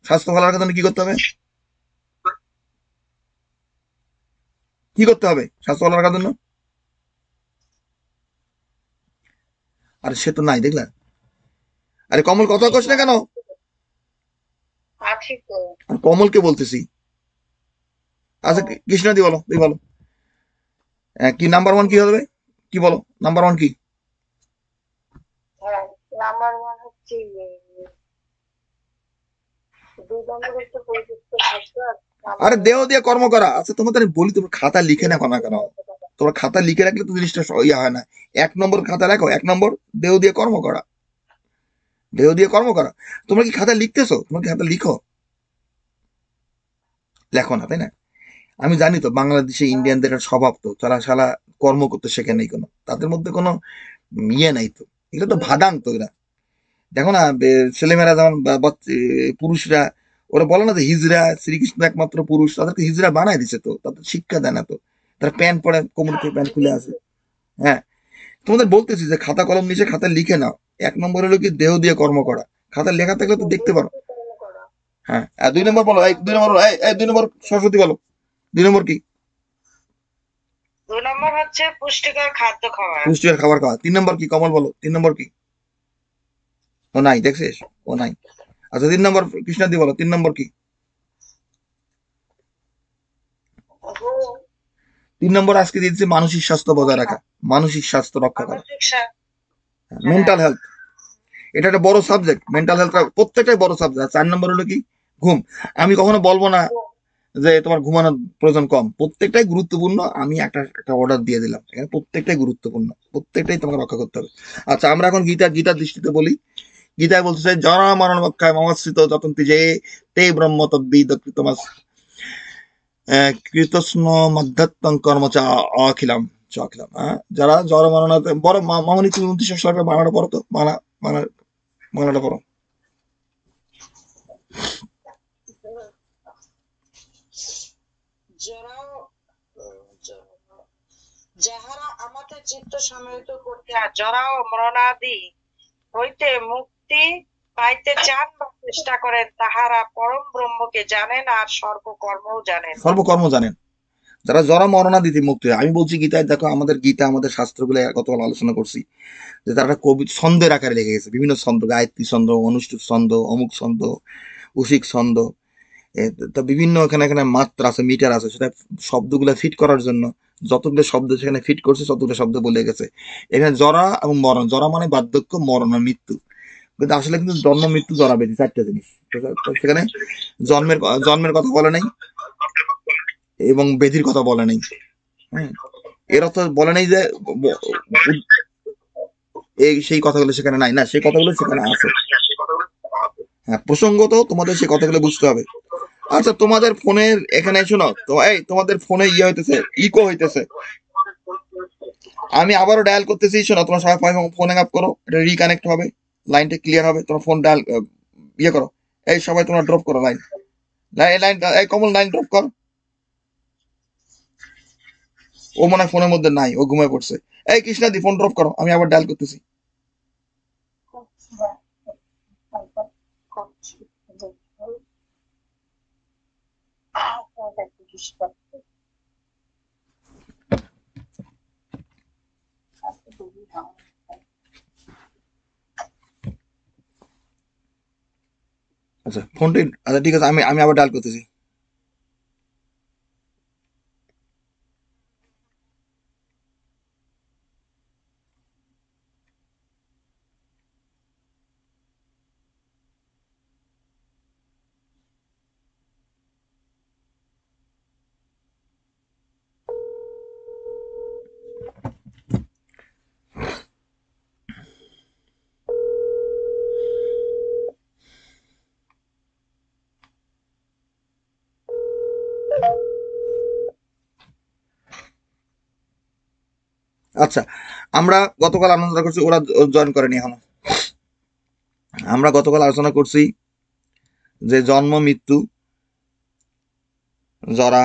স্বাস্থ্য ভালো রাখার জন্য কি করতে হবে? কি করতে হবে স্বাস্থ্য ভালো রাখার জন্য? আরে সে তো নাই, দেখলা? আরে কমল কথা কোস না কেন? আছি তো। আর কমলকে বলতেছি। আচ্ছা, কৃষ্ণা দি বলো, তুই বলো। কি নাম্বার ওয়ান কি হবে? কি বলো, নাম্বার ওয়ান কি? হ্যাঁ, নাম্বার ওয়ান হচ্ছে 2 নম্বর হচ্ছে পরিযুক্ত খাদ্য, আর আরে নাম্বার দেহ দিয়ে কর্ম করা। আচ্ছা, তোমাদের আমি বলি, তোমার খাতা লিখে না কেন? তোমার খাতা লিখে রাখলে তো জিনিসটা ইয়ে হয় না। 1 নম্বর খাতা রাখো, 1 নম্বর দেহ দিয়ে কর্ম করা, দেহ দিয়ে কর্ম করা। তোমরা কি খাতা লিখতেছো? তোমরা কি খাতা লিখো? লেখো না, তাই না? আমি জানি তো বাংলাদেশে ইন্ডিয়ানদের একটা স্বভাব, তো তারা শালা কর্ম করতে শেখে নাই কোনো, তাদের মধ্যে কোনো ইয়ে নাই তো, এগুলো তো ভাদান্ত এরা। দেখো না, ছেলেমেয়েরা যেমন পুরুষরা, ওরা বলে না যে হিজড়া, শ্রীকৃষ্ণ একমাত্র পুরুষ, তাদেরকে হিজড়া বানায় দিছে, তো তাদের শিক্ষা দেয় না তো। তারা প্যান্ট পরে, কোমর থেকে প্যান্ট খুলে আসে। হ্যাঁ, তোমাদের বলতেছি যে খাতা কলম নিচে খাতা লিখে নাও। 1 নম্বর হলো কি, দেহ দিয়ে কর্ম করা। খাতা লেখা থাকলে তো দেখতে পারো। কর্ম করা। হ্যাঁ, আর 2 নম্বর বলো, এই 2 নম্বর বলো, এই 2 নম্বর সরস্বতী বলো, 2 নম্বর কি? 2 নম্বর হচ্ছে পুষ্টিকর খাদ্য খাওয়া। পুষ্টিকর খাবার খাওয়া। 3 নম্বর কি, কমল বলো, 3 নম্বর কি? ও নাই, দেখছিস? ও নাই। আচ্ছা, 3 নম্বর কৃষ্ণাদি বলো, 3 নম্বর কি? 3 নম্বর আজকে দিয়েছে মানসিক স্বাস্থ্য বজায় রাখা, মানসিক স্বাস্থ্য রক্ষা করা, মেন্টাল হেলথ। এটা একটা বড় সাবজেক্ট, মেন্টাল হেলথ প্রত্যেকটাই বড় সাবজেক্ট। 4 নম্বর হলো কি, ঘুম। আমি কখনো বলবো না যে তোমার ঘুমানোর প্রয়োজন কম, প্রত্যেকটাই গুরুত্বপূর্ণ। আমি একটা একটা অর্ডার দিয়ে দিলাম, এখানে প্রত্যেকটাই গুরুত্বপূর্ণ, প্রত্যেকটাই তোমাকে রক্ষা করতে হবে। আচ্ছা, আমরা এখন গীতার দৃষ্টিতে বলি। গীতায় বলতেছে, জরা মরণ বক্ষায় মমশ্রিত যতন্তি যে তে ব্রহ্ম তদ্বিদ কৃতমাস কৃতস্ন মধ্যাত্মং কর্ম চা অখিলাম অখিলাম। যারা জর মরণাতে বড় মামনি, তুমি 29 সালের বাংলাটা পড়ো তো, বাংলাটা পড়ো। যাহারা আমাকে চিত্ত সম্মিলিত করিয়া জরা ও মরণাদি হইতে মুক্তি পাইতে চান বা চেষ্টা করেন, তাহারা পরম ব্রহ্মকে জানেন আর সর্বকর্মও জানেন। সর্বকর্ম জানেন যারা জরা মরণা দিতে মুক্তি হয়। আমি বলছি গীতায়, দেখো আমাদের গীতা, আমাদের শাস্ত্রগুলো গতকাল আলোচনা করছি যে তারা কবি ছন্দের আকারে লেগে গেছে, বিভিন্ন ছন্দ, গায়ত্রী ছন্দ, অনুষ্ঠুপ ছন্দ, অমুক ছন্দ, উশিক ছন্দ, তা বিভিন্ন এখানে এখানে মাত্রা আছে, মিটার আছে, সেটা শব্দগুলো ফিট করার জন্য যতগুলো শব্দ সেখানে ফিট করছে ততগুলো শব্দ বলে গেছে। এখানে জরা এবং মরণ, জরা মানে বার্ধক্য, মরণ মানে মৃত্যু, কিন্তু আসলে কিন্তু জন্ম মৃত্যু জরা ব্যাধি চারটা জিনিস। তো সেখানে জন্মের জন্মের কথা বলে নাই এবং ব্যাধির কথা বলে নাই। হ্যাঁ, এর অর্থ বলে নাই যে এই সেই কথাগুলো সেখানে নাই, না, সেই কথাগুলো সেখানে আছে। হ্যাঁ, প্রসঙ্গত তোমাদের সেই কথাগুলো বুঝতে হবে। আচ্ছা, তোমাদের ফোনের এখানে শোনো তো, এই তোমাদের ফোনে ইয়ে হইতেছে, ইকো হইতেছে। আমি আবারও ডায়াল করতেছি, শোনো, তোমার সবাই ফোন আপ করো, এটা রিকানেক্ট হবে, লাইনটা ক্লিয়ার হবে, তোমার ফোন ডায়াল ইয়ে করো। এই সবাই তোমরা ড্রপ করো লাইন, লাইন, এই কমল লাইন ড্রপ কর। ও মনে হয় ফোনের মধ্যে নাই, ও ঘুমায় পড়ছে। এই কৃষ্ণাদি ফোন ড্রপ করো, আমি আবার ডায়াল করতেছি। আচ্ছা ফোনটি, আচ্ছা ঠিক আছে, আমি আমি আবার ডায়াল করতেছি। আচ্ছা, আমরা গতকাল আলোচনা করছি, ওরা জয়েন করেনি এখনো। আমরা গতকাল আলোচনা করছি যে জন্ম মৃত্যু জরা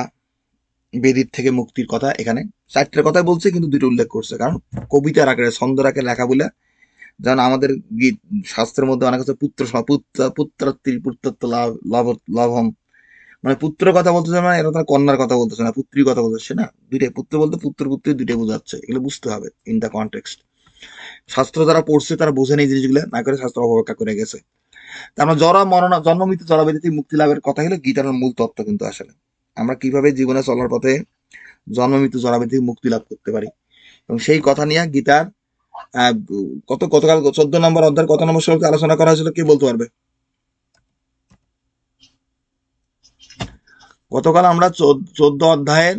বেদির থেকে মুক্তির কথা। এখানে চারটের কথাই বলছে, কিন্তু দুটো উল্লেখ করছে, কারণ কবিতার আকারে, ছন্দের আকারে লেখা বলে। যেমন আমাদের গীত শাস্ত্রের মধ্যে অনেক আছে পুত্র পুত্রাত্রীর পুত্রত্ব লাভম, মানে পুত্র কথা বলতেছে না, এটা তার কন্যার কথা বলতেছে না, পুত্রীর কথা বলতেছে না, দুইটাই পুত্র বলতে পুত্র পুত্রী দুইটাই বোঝাচ্ছে। এগুলো বুঝতে হবে ইন দ্য কনটেক্সট। শাস্ত্র যারা পড়ছে তারা বোঝেন এই জিনিসগুলো, না করে শাস্ত্র অবব্যাখ্যা করে গেছে। আমরা জরা মরণ, জন্ম মৃত্যু জরা ব্যাধি থেকে মুক্তি লাভের কথা হলো গীতার মূল তত্ত্ব। কিন্তু আসলে আমরা কিভাবে জীবনে চলার পথে জন্ম মৃত্যু জরা ব্যাধি থেকে মুক্তি লাভ করতে পারি, এবং সেই কথা নিয়ে গীতার গতকাল 14 নম্বর অধ্যায় কত নম্বর শ্লোকে আলোচনা করা হয়েছিল, কে বলতে পারবে? গতকাল আমরা 14 অধ্যায়ের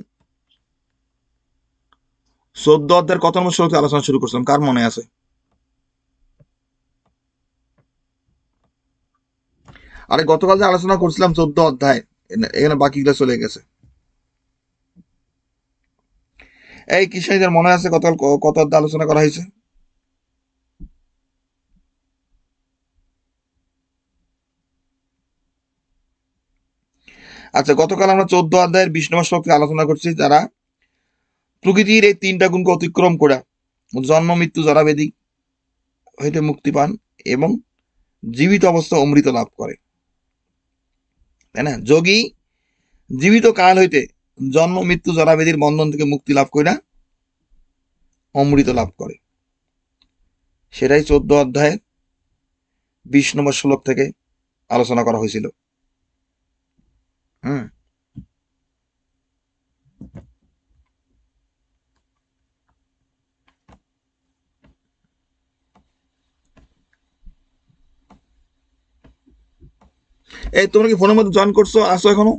কত নম্বর শ্লোকে আলোচনা শুরু করছিলাম, কার মনে আছে? আরে গতকাল যে আলোচনা করছিলাম 14 অধ্যায়, এখানে বাকিগুলো চলে গেছে। এই কৃষ্ণদের মনে আছে গতকাল কত অধ্যায় আলোচনা করা হয়েছে? আচ্ছা, গতকাল আমরা 14 অধ্যায়ের 20 নম্বর শ্লোকে আলোচনা করছি, যারা প্রকৃতির এই 3টা গুণকে অতিক্রম করে জন্ম মৃত্যু জরা ব্যাধি হইতে মুক্তি পান এবং জীবিত অবস্থা অমৃত লাভ করে, তাই না? যোগী জীবিত কাল হইতে জন্ম মৃত্যু জরা ব্যাধির বন্ধন থেকে মুক্তি লাভ করে অমৃত লাভ করে। সেটাই 14 অধ্যায়ের 20 নম্বর শ্লোক থেকে আলোচনা করা হয়েছিল। হুম, এই তোমরা কি ফোনের মধ্যে জয়েন করছো, আসো এখনো?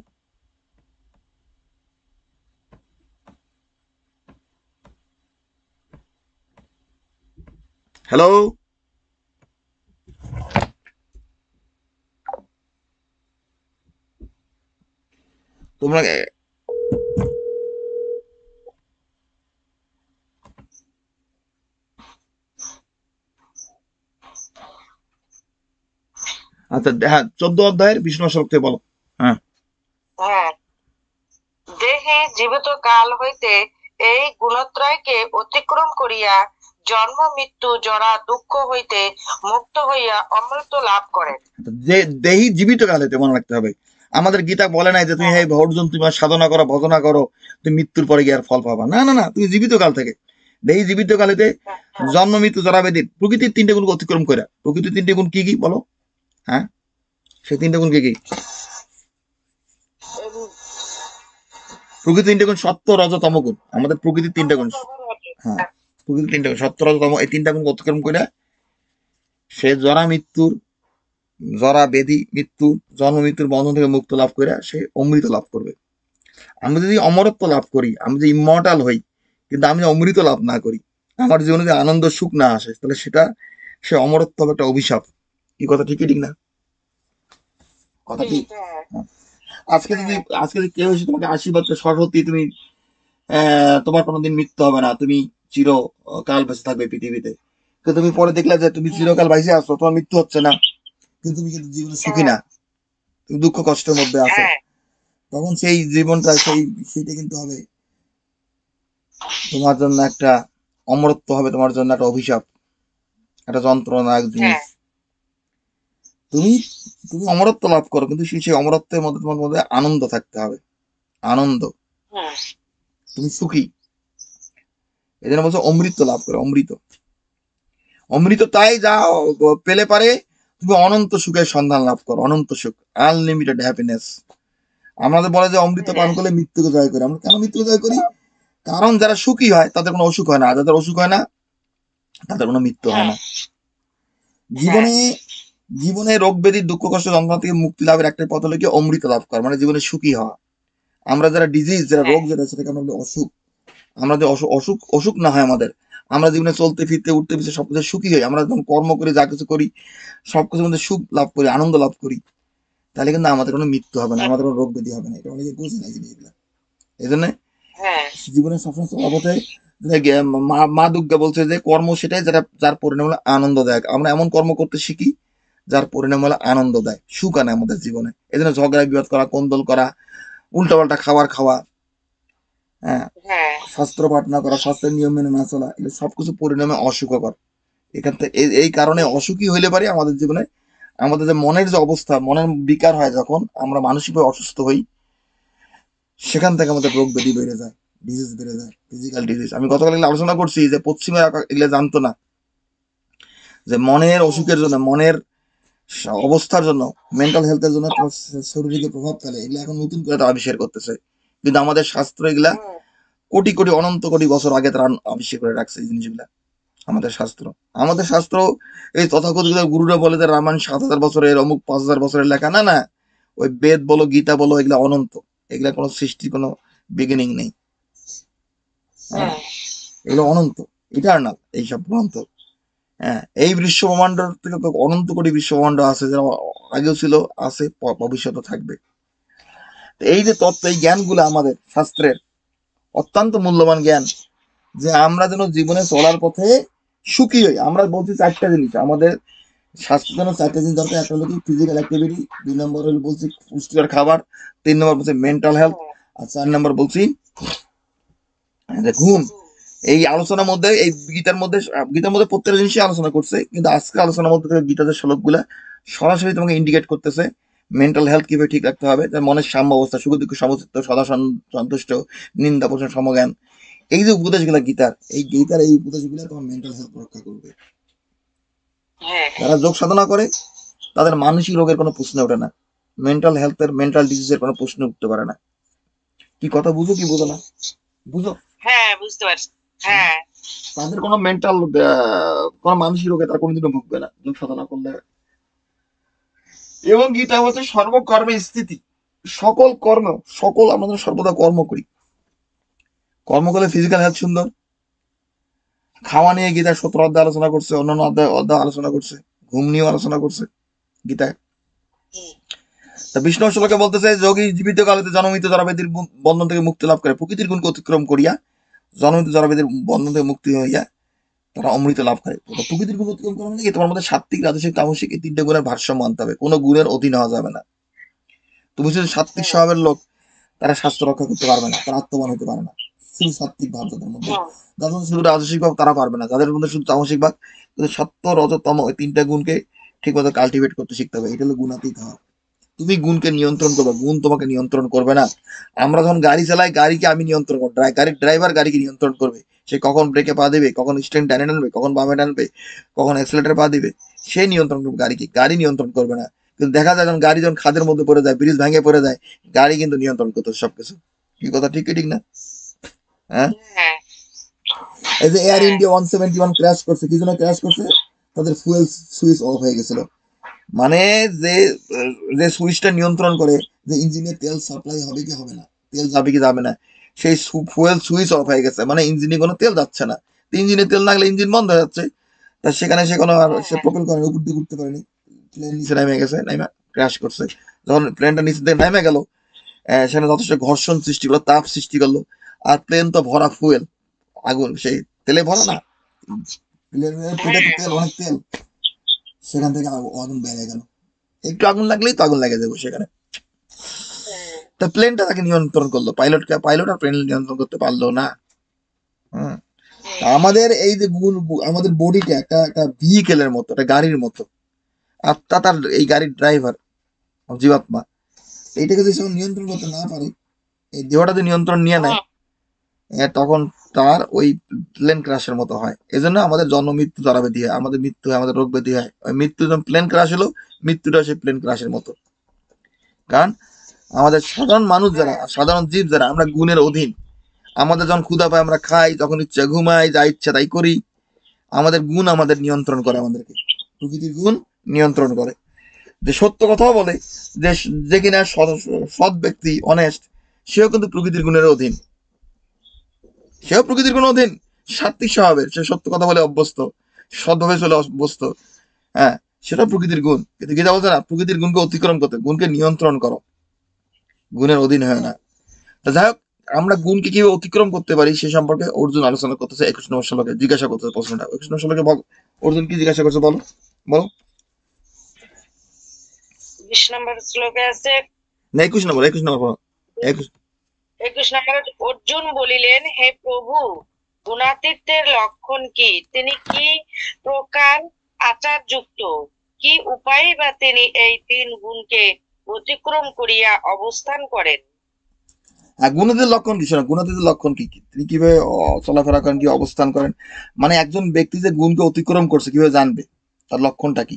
হ্যালো, তোমরা আচ্ছা, হ্যাঁ 14 অধ্যায়ের 20 নম্বর শ্লোক থেকে বলো। হ্যাঁ, হ্যাঁ, দেহে জীবিত কাল হইতে এই গুণত্রয়কে অতিক্রম করিয়া জন্ম মৃত্যু জরা দুঃখ হইতে মুক্ত হইয়া অমৃত লাভ করেন। যে দেহি জীবিত কাল হইতে মনে রাখতে হবে। আমাদের গীতা বলে নাই যে তুমি হ্যাঁ, হে অর্জুন তুমি সাধনা করো ভজনা করো তুমি মৃত্যুর পরে গিয়ে আর ফল পাবা, না না না, তুমি জীবিত কাল থেকে দেহি জীবিত কাল হইতে হ্যাঁ, জন্ম মৃত্যু জরা ব্যাধি প্রকৃতির তিনটে গুণকে অতিক্রম করে। প্রকৃতির তিনটে গুণ কি কি বলো? হ্যাঁ, সেই তিনটে গুণ কি কি? উম, প্রকৃতির তিনটে গুণ সত্য রজ তম গুণ, আমাদের প্রকৃতির তিনটে গুণ। হ্যাঁ, প্রকৃতির তিনটে গুণ সত্য রজ তম, এই তিনটা গুণকে অতিক্রম করে সে জরা মৃত্যুর জরা ব্যাধি মৃত্যু জন্ম মৃত্যুর বন্ধন থেকে মুক্ত লাভ করে সে অমৃত লাভ করবে। আমি যদি অমরত্ব লাভ করি, আমি যদি ইমর্টাল হই, কিন্তু আমি যদি অমৃত লাভ না করি, আমার জীবনে যদি আনন্দ সুখ না আসে, তাহলে সেটা সে অমরত্ব হবে একটা অভিশাপ। কি কথা ঠিকই ঠিক না? কথা ঠিক। হ্যাঁ, হ্যাঁ। আজকে যদি কেউ এসে তোমাকে আশীর্বাদ করে সরস্বতী তুমি তোমার কোনোদিন মৃত্যু হবে না, তুমি চির কাল বেঁচে থাকবে পৃথিবীতে, কিন্তু তুমি পরে দেখলে যে তুমি চিরকাল বেঁচে আছো, তোমার মৃত্যু হচ্ছে না, কিন্তু তুমি কিন্তু জীবনে সুখী না, তুমি দুঃখ কষ্টের মধ্যে আছো, হ্যাঁ, তখন সেই জীবনটা সেইটা কিন্তু হবে তোমার জন্য একটা অমরত্ব, হবে তোমার জন্য একটা অভিশাপ, একটা যন্ত্রণাদায়ক জিনিস। হ্যাঁ, তুমি তুমি অমরত্ব লাভ করো, কিন্তু সেই অমরত্বের মধ্যে তোমার মধ্যে আনন্দ থাকতে হবে, আনন্দ, হুম, তুমি সুখী। এই জন্য বলছো অমৃত লাভ করো, অমৃত। অমৃত তাই যা পেলে পারে তুমি অনন্ত সুখের সন্ধান লাভ করো, অনন্ত সুখ, আনলিমিটেড হ্যাপিনেস। আমাদের বলে যে অমৃত পান করলে মৃত্যুকে জয় করি। আমরা কেন মৃত্যুকে জয় করি? কারণ যারা সুখী হয় তাদের কোনো অসুখ হয় না, আর যাদের অসুখ হয় না তাদের কোনো মৃত্যু হয় হ্যাঁ, না। জীবনে জীবনে রোগ ব্যাধি দুঃখ কষ্ট যন্ত্রণা থেকে মুক্তি লাভের একটাই পথ হলো কি অমৃত লাভ করা, মানে জীবনে সুখী হওয়া। আমরা যারা ডিজিজ, যারা রোগ, যেটা সেটাকে আমরা বলি অসুখ। আমরা যে অসুখ অসুখ না হয় আমাদের, আমরা জীবনে চলতে ফিরতে উঠতে ফিরতে সবকিছু সুখী হই, আমরা যখন কর্ম করি যা কিছু করি সবকিছুর মধ্যে সুখ লাভ করি, আনন্দ লাভ করি, তাহলে কিন্তু আমাদের কোনো মৃত্যু হবে না, আমাদের কোনো রোগ ব্যাধি হবে না। এটা অনেকে বুঝে না জিনিসগুলো। এই জন্য হ্যাঁ, জীবনে সবসময় চলার পথে মা দুর্গা বলছে যে কর্ম সেটাই যেটা যার পরিণাম হলো আনন্দদায়ক। আমরা এমন কর্ম করতে শিখি যার পরিণাম হলো আনন্দ দেয়, সুখ আনে আমাদের জীবনে। এই জন্য ঝগড়া বিবাদ করা, কোন্দল করা, উল্টাপাল্টা খাবার খাওয়া, হ্যাঁ, হ্যাঁ, শাস্ত্র পাঠ না করা, শাস্ত্রের নিয়ম মেনে না চলা, এগুলো সবকিছু পরিণামে অসুখকর। এখান থেকে এই কারণে অসুখী হইলে পারে আমাদের জীবনে আমাদের যে মনের যে অবস্থা, মনের বিকার হয়, যখন আমরা মানসিকভাবে অসুস্থ হই, সেখান থেকে আমাদের রোগ ব্যাধি বেড়ে যায়, ডিজিজ বেড়ে যায়, ফিজিক্যাল ডিজিজ। আমি গতকাল এগুলো আলোচনা করছি যে পশ্চিমে এগুলো জানতো না যে মনের অসুখের জন্য, মনের অবস্থার জন্য, মেন্টাল হেলথের জন্য তোমার শরীরে প্রভাব ফেলে, এগুলো এখন নতুন করে তারা আবিষ্কার করতেছে। কিন্তু আমাদের শাস্ত্র এগুলা কোটি কোটি অনন্ত কোটি বছর আগে তারা আবিষ্কার করে রাখছে এই জিনিসগুলা। আমাদের শাস্ত্র এই তথাকথিত গুরুরা বলে যে রামায়ণ 7,000 বছরের, অমুক 5,000 বছরের লেখা, না না, ওই বেদ বলো গীতা বলো এগুলা অনন্ত, এগুলা কোনো সৃষ্টির কোনো বিগিনিং নেই। হ্যাঁ, এগুলো অনন্ত, ইটার্নাল এইসব গ্রন্থ। হ্যাঁ, এই বিশ্ব ব্রহ্মাণ্ড থেকে তো অনন্ত কোটি বিশ্ব ব্রহ্মাণ্ড আছে, যারা আগেও ছিল, আছে, ভবিষ্যতে থাকবে। এই যে তত্ত্ব, এই জ্ঞানগুলো আমাদের শাস্ত্রের অত্যন্ত মূল্যবান জ্ঞান, যে আমরা যেন জীবনে চলার পথে সুখী হই। আমরা বলছি 4টা জিনিস আমাদের স্বাস্থ্যের জন্য, 4টা জিনিস দরকার। একটা হলো কি ফিজিক্যাল অ্যাক্টিভিটি, 2 নম্বর হলো বলছি পুষ্টিকর খাবার, 3 নম্বর বলছি মেন্টাল হেলথ, আর 4 নম্বর বলছি যে ঘুম। এই আলোচনার মধ্যে, এই গীতার মধ্যে প্রত্যেকটা জিনিসই আলোচনা করছে, কিন্তু আজকে আলোচনার মধ্যে থেকে গীতার যে শ্লোকগুলা সরাসরি তোমাকে ইন্ডিকেট করতেছে মেন্টাল হেলথ কিভাবে ঠিক রাখতে হবে, তার মনের সাম্য অবস্থা, সুখ দুঃখ সমচিত্ত, সদা সন্তুষ্ট, নিন্দা পোষণ সমজ্ঞান। এই যে উপদেশগুলা গীতার এই উপদেশগুলা তোমার মেন্টাল হেলথ রক্ষা করবে। যারা যোগ সাধনা করে তাদের মানসিক রোগের কোনো প্রশ্ন ওঠে না, মেন্টাল ডিজিজের কোনো প্রশ্ন উঠতে পারে না। কি কথা বুঝো কি বুঝো না? বুঝো? হ্যাঁ, বুঝতে পারছি। হ্যাঁ, তাদের কোনো মেন্টাল কোনো মানসিক রোগে তারা কোনোদিনও ভুগবে না যোগ সাধনা করলে। এবং গীতা হচ্ছে সর্বকর্মে স্থিতি, সকল কর্ম, আমরা যেন সর্বদা কর্ম করি। কর্ম করলে ফিজিক্যাল হেলথ সুন্দর। খাওয়া নিয়ে গীতায় 17 অধ্যায় আলোচনা করছে, অন্যান্য অধ্যায় আলোচনা করছে, ঘুম নিয়েও আলোচনা করছে গীতায়। তা বিষ্ণু শ্লোকে বলতেছে যোগী জীবিত কালেতে জন্মিত জরাব্যাধির বন্ধন থেকে মুক্তি লাভ করে প্রকৃতির গুণকে অতিক্রম করিয়া জন্মিত জরাব্যাধির বন্ধন থেকে মুক্তি হইয়া তারা অমৃত লাভ করে। প্রকৃতির গুণ অতিক্রম করা মানে কি? তোমার মধ্যে সাত্ত্বিক, রাজসিক, তামসিক এই 3টে গুণের ভারসাম্য আনতে হবে, কোনো গুণের অধীন হওয়া যাবে না। তুমি যদি সাত্ত্বিক স্বভাবের লোক, তারা স্বাস্থ্য রক্ষা করতে পারবে না, তারা আত্মবান হতে পারে না। শুধু সাত্বিক ভাব যাদের মধ্যে, যাদের মধ্যে শুধু রাজস্বিক ভাব তারা পারবে না, যাদের মধ্যে শুধু তামসিক ভাব, সত্য রজো তম ওই তিনটা গুণকে ঠিক মতো কাল্টিভেট করতে শিখতে হবে। এটা হলো গুণাতীত হওয়া। তুমি গুণকে নিয়ন্ত্রণ করবে, গুণ তোমাকে নিয়ন্ত্রণ করবে না। আমরা যখন গাড়ি চালাই, গাড়িকে আমি নিয়ন্ত্রণ করবো, গাড়ির ড্রাইভার গাড়িকে নিয়ন্ত্রণ করবে। সে কখন ব্রেকে পা দিবে, কখন স্ট্যান্ড টানে টানবে, কখন বামে টানবে, কখন অ্যাক্সিলেটারে পা দিবে, সে নিয়ন্ত্রণ করবে গাড়িকে, গাড়ি নিয়ন্ত্রণ করবে না। কিন্তু দেখা যায় যখন গাড়ি যখন খাদের মধ্যে পড়ে যায়, ব্রিজ ভেঙে পড়ে যায়, গাড়ি কিন্তু নিয়ন্ত্রণ করতে সবকিছু। কি কথা ঠিক কি ঠিক না? হ্যাঁ, হ্যাঁ এই যে এয়ার হ্যাঁ ইন্ডিয়া 171 ক্র্যাশ করছে, কি জন্য ক্র্যাশ করছে? তাদের ফুয়েল সুইচ অফ হয়ে গেছিল। মানে যে যে সুইচটা নিয়ন্ত্রণ করে যে ইঞ্জিনে তেল সাপ্লাই হবে কি হবে না, তেল যাবে কি যাবে না, সেই ফুয়েল সুইচ অফ হয়ে গেছে। মানে ইঞ্জিনে কোনো তেল যাচ্ছে না। ইঞ্জিনে তেল না গেলে ইঞ্জিন বন্ধ হয়ে যাচ্ছে। তা সেখানে সে কোনো আর সে প্রপেল করে উপর দিয়ে উঠতে পারেনি, প্লেন নিচে নেমে গেছে, নেমে ক্র্যাশ করছে। যখন প্লেনটা নিচে থেকে নেমে গেল, সেখানে যথেষ্ট ঘর্ষণ সৃষ্টি করলো, তাপ সৃষ্টি করলো। আর প্লেন তো ভরা ফুয়েল, আগুন সেই তেলে ভরা না, প্লেনের পেটে তো তেল, অনেক তেল। সেখান থেকে আগুন বেড়ে গেল। একটু আগুন লাগলেই তো আগুন লেগে যাবে সেখানে। তা প্লেনটা তাকে নিয়ন্ত্রণ করলো, পাইলট আর প্লেন নিয়ন্ত্রণ করতে পারলো না। হ্যাঁ, তা আমাদের এই যে আমাদের বডিটা একটা একটা ভেহিকেলের মতো, একটা গাড়ির মতো। আত্মা তার এই গাড়ির ড্রাইভার, জীবাত্মা। এইটাকে যদি সে নিয়ন্ত্রণ করতে না পারে, এই দেহটা যদি নিয়ন্ত্রণ নিয়ে নেয়, তখন তার ওই প্লেন ক্রাশের মতো হয়। এই জন্য আমাদের জন্ম মৃত্যু দ্বারা ব্যাধি হয়, আমাদের মৃত্যু হয়, আমাদের রোগ ব্যাধি হয়। ওই মৃত্যু যখন প্লেন ক্রাশ হলো, মৃত্যুটা সেই প্লেন ক্রাশের মতো। কারণ আমাদের সাধারণ মানুষ যারা, সাধারণ জীব যারা, আমরা গুণের অধীন। আমাদের যখন ক্ষুধা পায় আমরা খাই, যখন ইচ্ছা ঘুমাই, যা ইচ্ছা তাই করি। আমাদের গুণ আমাদের নিয়ন্ত্রণ করে, আমাদেরকে প্রকৃতির গুণ নিয়ন্ত্রণ করে। যে সত্য কথাও বলে, যে যে কিনা সৎ ব্যক্তি, অনেস্ট, সেও কিন্তু প্রকৃতির গুণের অধীন। সেও প্রকৃতির গুণ অধীন, সাত্বিক স্বভাবের, সে সত্য কথা বলে অভ্যস্ত, সৎভাবে চলে অভ্যস্ত। হ্যাঁ, সেটা প্রকৃতির গুণ। কিন্তু গীতা বলছে না, প্রকৃতির গুণকে অতিক্রম করতে, গুণকে নিয়ন্ত্রণ করো, গুণের অধীন হয় না। তা যাই হোক, আমরা গুণকে কিভাবে অতিক্রম করতে পারি সে সম্পর্কে অর্জুন আলোচনা করতেছে 21 নম্বর শ্লোকে, জিজ্ঞাসা করতেছে প্রশ্নটা। 21 নম্বর শ্লোকে অর্জুন কি জিজ্ঞাসা করছে বলো, বলো। 20 নম্বর শ্লোকে আছে, না 21 নম্বর, 21 নম্বর বলো। 21। 21 নম্বরে অর্জুন বলিলেন, হে প্রভু, গুণাতীতের লক্ষণ কি? তিনি কি প্রকার আচারযুক্ত? কি উপায়ে বা তিনি এই তিন গুণকে অতিক্রম করিয়া অবস্থান করেন? হ্যাঁ, গুণাতীতের লক্ষণ কি? শোনো, গুণাতীতের লক্ষণ কি কি? তিনি কিভাবে চলাফেরা করেন, কি অবস্থান করেন। মানে একজন ব্যক্তি যে গুণকে অতিক্রম করছে কিভাবে জানবে, তার লক্ষণটা কি?